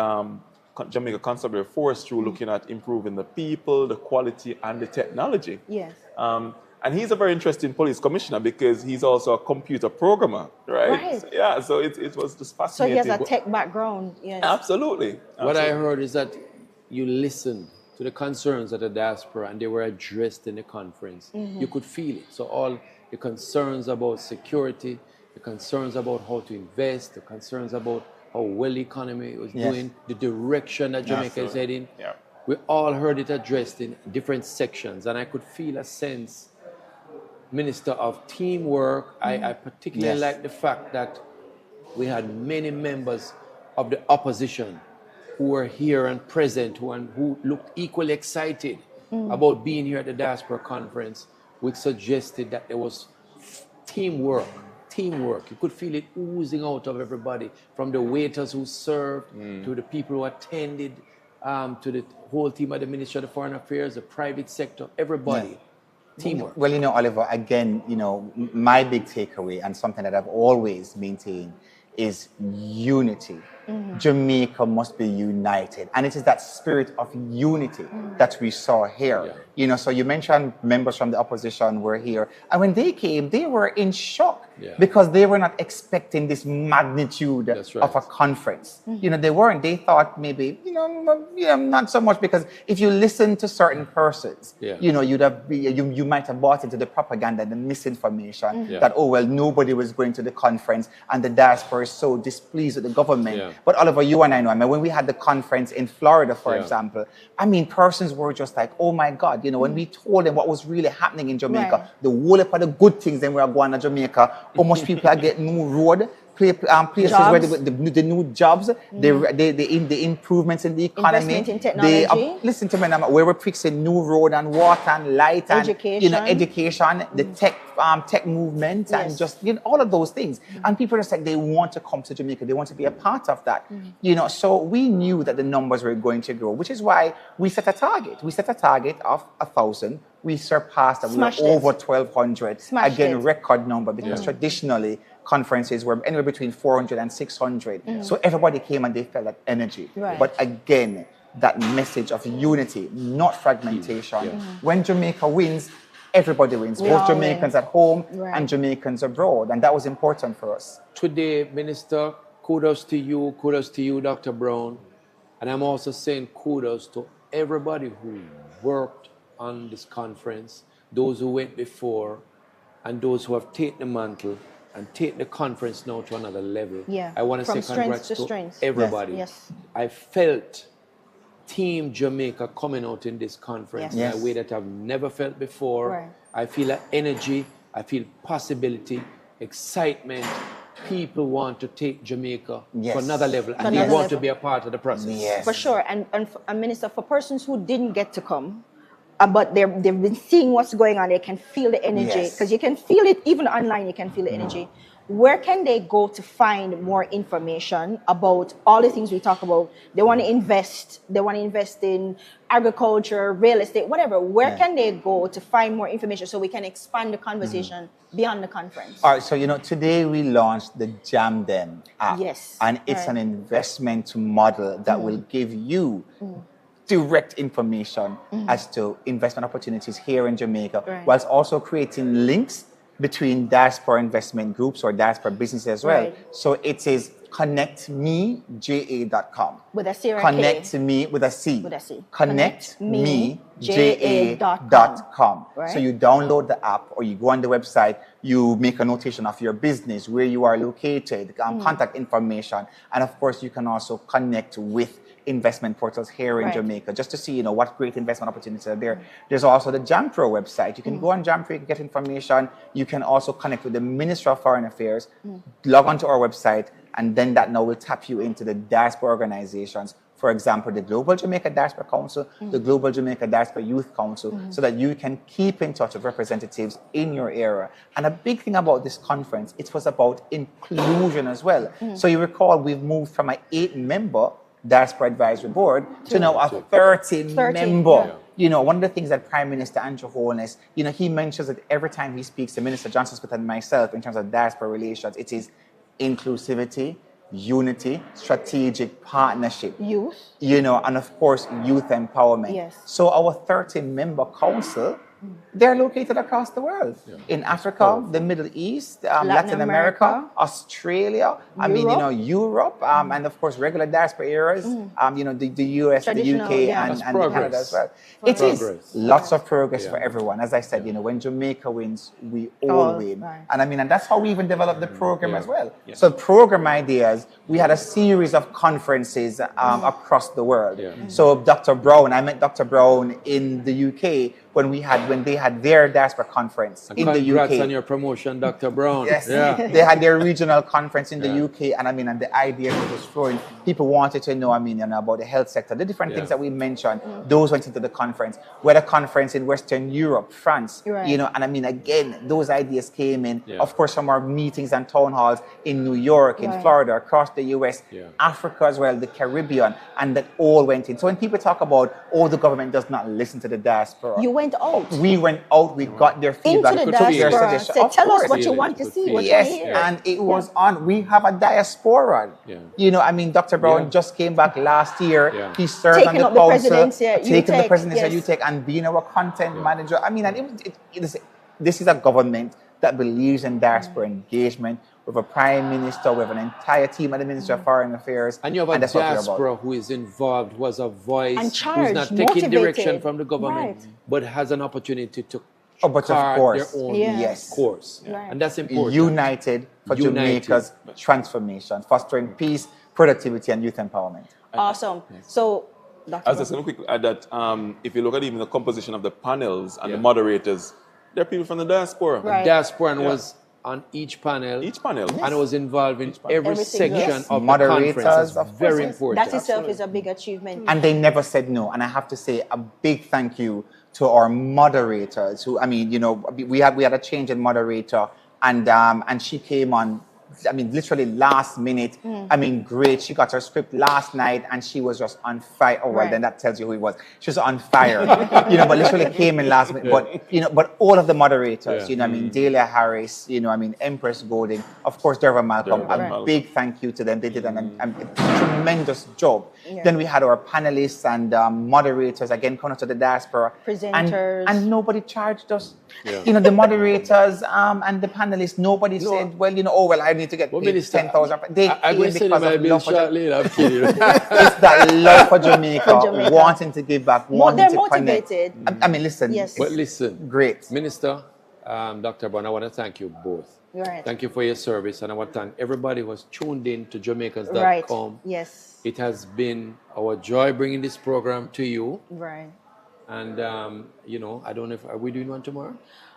Jamaica Constabulary Force through looking at improving the people, the quality, and the technology. And he's a very interesting police commissioner because he's also a computer programmer, right? So, so it was just fascinating. So he has a tech background. Absolutely. What I heard is that you listened to the concerns of the diaspora and they were addressed in the conference. You could feel it. So all the concerns about security, the concerns about how to invest, the concerns about how well the economy was doing, the direction that Jamaica is heading. We all heard it addressed in different sections, and I could feel a sense, Minister, of teamwork. I particularly like the fact that we had many members of the opposition who were here and present who looked equally excited about being here at the Diaspora Conference, which suggested that there was teamwork. You could feel it oozing out of everybody, from the waiters who served to the people who attended, to the whole team at the Ministry of Foreign Affairs, the private sector, everybody. Teamwork. Well, you know, Oliver, again, you know, my big takeaway and something that I've always maintained is unity Jamaica must be united. And it is that spirit of unity that we saw here. You know, so you mentioned members from the opposition were here. And when they came, they were in shock because they were not expecting this magnitude of a conference. You know, they weren't. They thought maybe, you know, not so much, because if you listen to certain persons, you know, you might have bought into the propaganda, the misinformation that, oh, well, nobody was going to the conference and the diaspora is so displeased with the government. But Oliver, you and I know, I mean, when we had the conference in Florida, for example, I mean, persons were just like, oh my God, you know, when we told them what was really happening in Jamaica, the whole of the good things, then we are going to Jamaica, how much people are getting new road, places where the new jobs, the improvements in the economy, investment in technology. Listen to me now, where we're fixing new road and water and light and education, the tech movement, and just, you know, all of those things. And people are like, they want to come to Jamaica, they want to be a part of that. You know, so we knew that the numbers were going to grow, which is why we set a target. We set a target of 1,000. We surpassed that. We were over 1,200. Again, record number, because traditionally conferences were anywhere between 400 and 600. So everybody came and they felt that energy. But again, that message of unity, not fragmentation. When Jamaica wins, everybody wins. Both Jamaicans at home and Jamaicans abroad. And that was important for us. Today, Minister, kudos to you, Dr. Brown. And I'm also saying kudos to everybody who worked on this conference, those who went before, and those who have taken the mantle and take the conference now to another level. I want to say congrats to everybody. I felt Team Jamaica coming out in this conference in a way that I've never felt before. I feel an energy, I feel possibility, excitement. People want to take Jamaica to another level, and they want to be a part of the process. For sure. And Minister, for persons who didn't get to come, but they've been seeing what's going on, they can feel the energy, because you can feel it even online. You can feel the energy. Where can they go to find more information about all the things we talk about? They want to invest. They want to invest in agriculture, real estate, whatever. Where can they go to find more information so we can expand the conversation beyond the conference? All right, so, you know, today we launched the Jam Them app. And it's an investment model that will give you direct information as to investment opportunities here in Jamaica, whilst also creating links between diaspora investment groups or diaspora businesses as well. So it is connectmeja.com. With a C or a Connect K? me with a C. With a C. Connectmeja.com. So you download the app or you go on the website, you make a notation of your business, where you are located, contact information, and of course you can also connect with investment portals here in Jamaica, just to see, you know, what great investment opportunities are there. There's also the JamPro website. You can go on JamPro, you can get information. You can also connect with the Ministry of Foreign Affairs, log onto our website, and then that now will tap you into the diaspora organizations. For example, the Global Jamaica Diaspora Council, the Global Jamaica Diaspora Youth Council, so that you can keep in touch with representatives in your area. And a big thing about this conference, it was about inclusion as well. So you recall, we've moved from an 8-member Diaspora Advisory Board to now a 30-member. You know, one of the things that Prime Minister Andrew Holness, you know, he mentions that every time he speaks to Minister Johnson Smith and myself in terms of diaspora relations, it is inclusivity, unity, strategic partnership. Youth. You know, and of course, youth empowerment. So our 30-member council, they're located across the world. In Africa, the Middle East, Latin America, Australia, I mean, you know, Europe, and of course, regular diaspora areas, you know, the US, the UK, and Canada as well. It is lots of progress for everyone. As I said, you know, when Jamaica wins, we all win. And I mean, and that's how we even developed the program as well. So program ideas, we had a series of conferences across the world. So Dr. Brown, I met Dr. Brown in the UK when they had their diaspora conference in the UK. Congrats on your promotion, Dr. Brown. They had their regional conference in the UK, and I mean, and the ideas were just flowing. People wanted to know, I mean, you know, about the health sector, the different things that we mentioned. Those went into the conference. We had a conference in Western Europe, France, you know, and I mean, again, those ideas came in, of course, from our meetings and town halls in New York, in Florida, across the US, Africa as well, the Caribbean, and that all went in. So when people talk about, oh, the government does not listen to the diaspora, went out. We went out, we got their feedback. Into the diaspora. Said, tell us what you want to see. Yes, and it was on. We have a diaspora. You know, I mean, Dr. Brown just came back last year. He served on the council, taking the presidency and being our content manager. I mean, and this is a government that believes in diaspora engagement. With a prime minister, with an entire team at the Ministry of Foreign Affairs. And you have a diaspora who is involved, who has a voice, and charged, who's not taking direction from the government, but has an opportunity to but of course, their own course. And that's important. United for Jamaica's transformation, fostering peace, productivity, and youth empowerment. Awesome. So, Dr. I was just going to quickly add that if you look at even the composition of the panels and the moderators, they're people from the diaspora. The diaspora was on each panel. And it was involved in every section of the conference. It's very important. That itself is a big achievement. And they never said no. And I have to say a big thank you to our moderators who, I mean, you know, we had a change in moderator and she came on, I mean, literally last minute. I mean, great. She got her script last night and she was just on fire. Oh, well, then that tells you who it was. She was on fire, you know, but literally came in last minute. But, you know, but all of the moderators, you know, I mean, Delia Harris, you know, I mean, Empress Golding, of course, Derva Malcolm, a big thank you to them. They did a tremendous job. Then we had our panelists and moderators, again, coming to the diaspora. Presenters. And nobody charged us. You know, the moderators and the panelists, nobody said, well, you know, oh, well, I need to get paid 10,000. They came because of love for Jamaica. It's that love for Jamaica, wanting to give back, wanting to connect. I mean, listen. But listen. Great. Minister, Dr. Brown, I want to thank you both. Thank you for your service, and I want to thank everybody who has tuned in to Jamaicans.com. Yes. It has been our joy bringing this program to you. Right. And, you know, I don't know if, are we doing one tomorrow?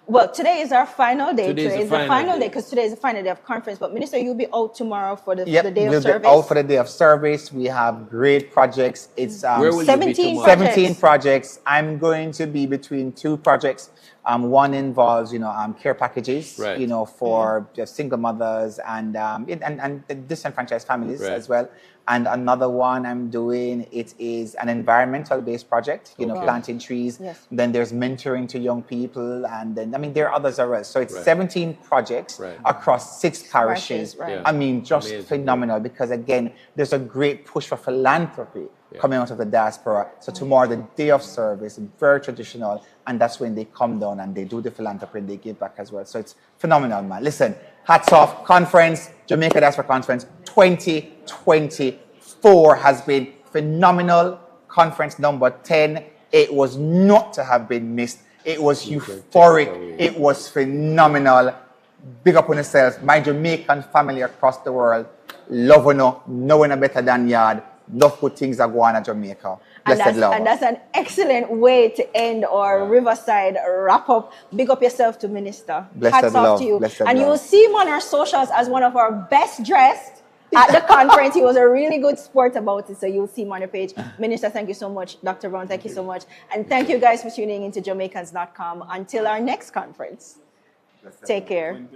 Well, today is our final day. Today is the final day because today is the final day of conference. But Minister, you'll be out tomorrow for the day we'll of service. Be out for the day of service. We have great projects. It's 17 projects. I'm going to be between two projects. One involves, you know, care packages, you know, for single mothers and disenfranchised families as well. And another one I'm doing, it is an environmental-based project, you know, planting trees. Then there's mentoring to young people. And then, I mean, there are others as well. So it's 17 projects across 6 parishes. I mean, just phenomenal because, again, there's a great push for philanthropy coming out of the diaspora. So tomorrow, the day of service, very traditional. And that's when they come down and they do the philanthropy and they give back as well. So it's phenomenal, man. Listen, hats off. Conference, Jamaica Diaspora Conference 2024 has been phenomenal. Conference number 10. It was not to have been missed. It was euphoric. It was phenomenal. Big up on yourself. My Jamaican family across the world. Love you, knowing a better than yard. Love good things are going on in Jamaica. And that's an excellent way to end our Riverside wrap-up. Big up yourself to Minister. Hats off to you. And you will see him on our socials as one of our best dressed at the conference. He was a really good sport about it, so you'll see him on the page. Minister, thank you so much. Dr. Brown, thank you so much. And thank you guys for tuning into Jamaicans.com. Until our next conference. Take care.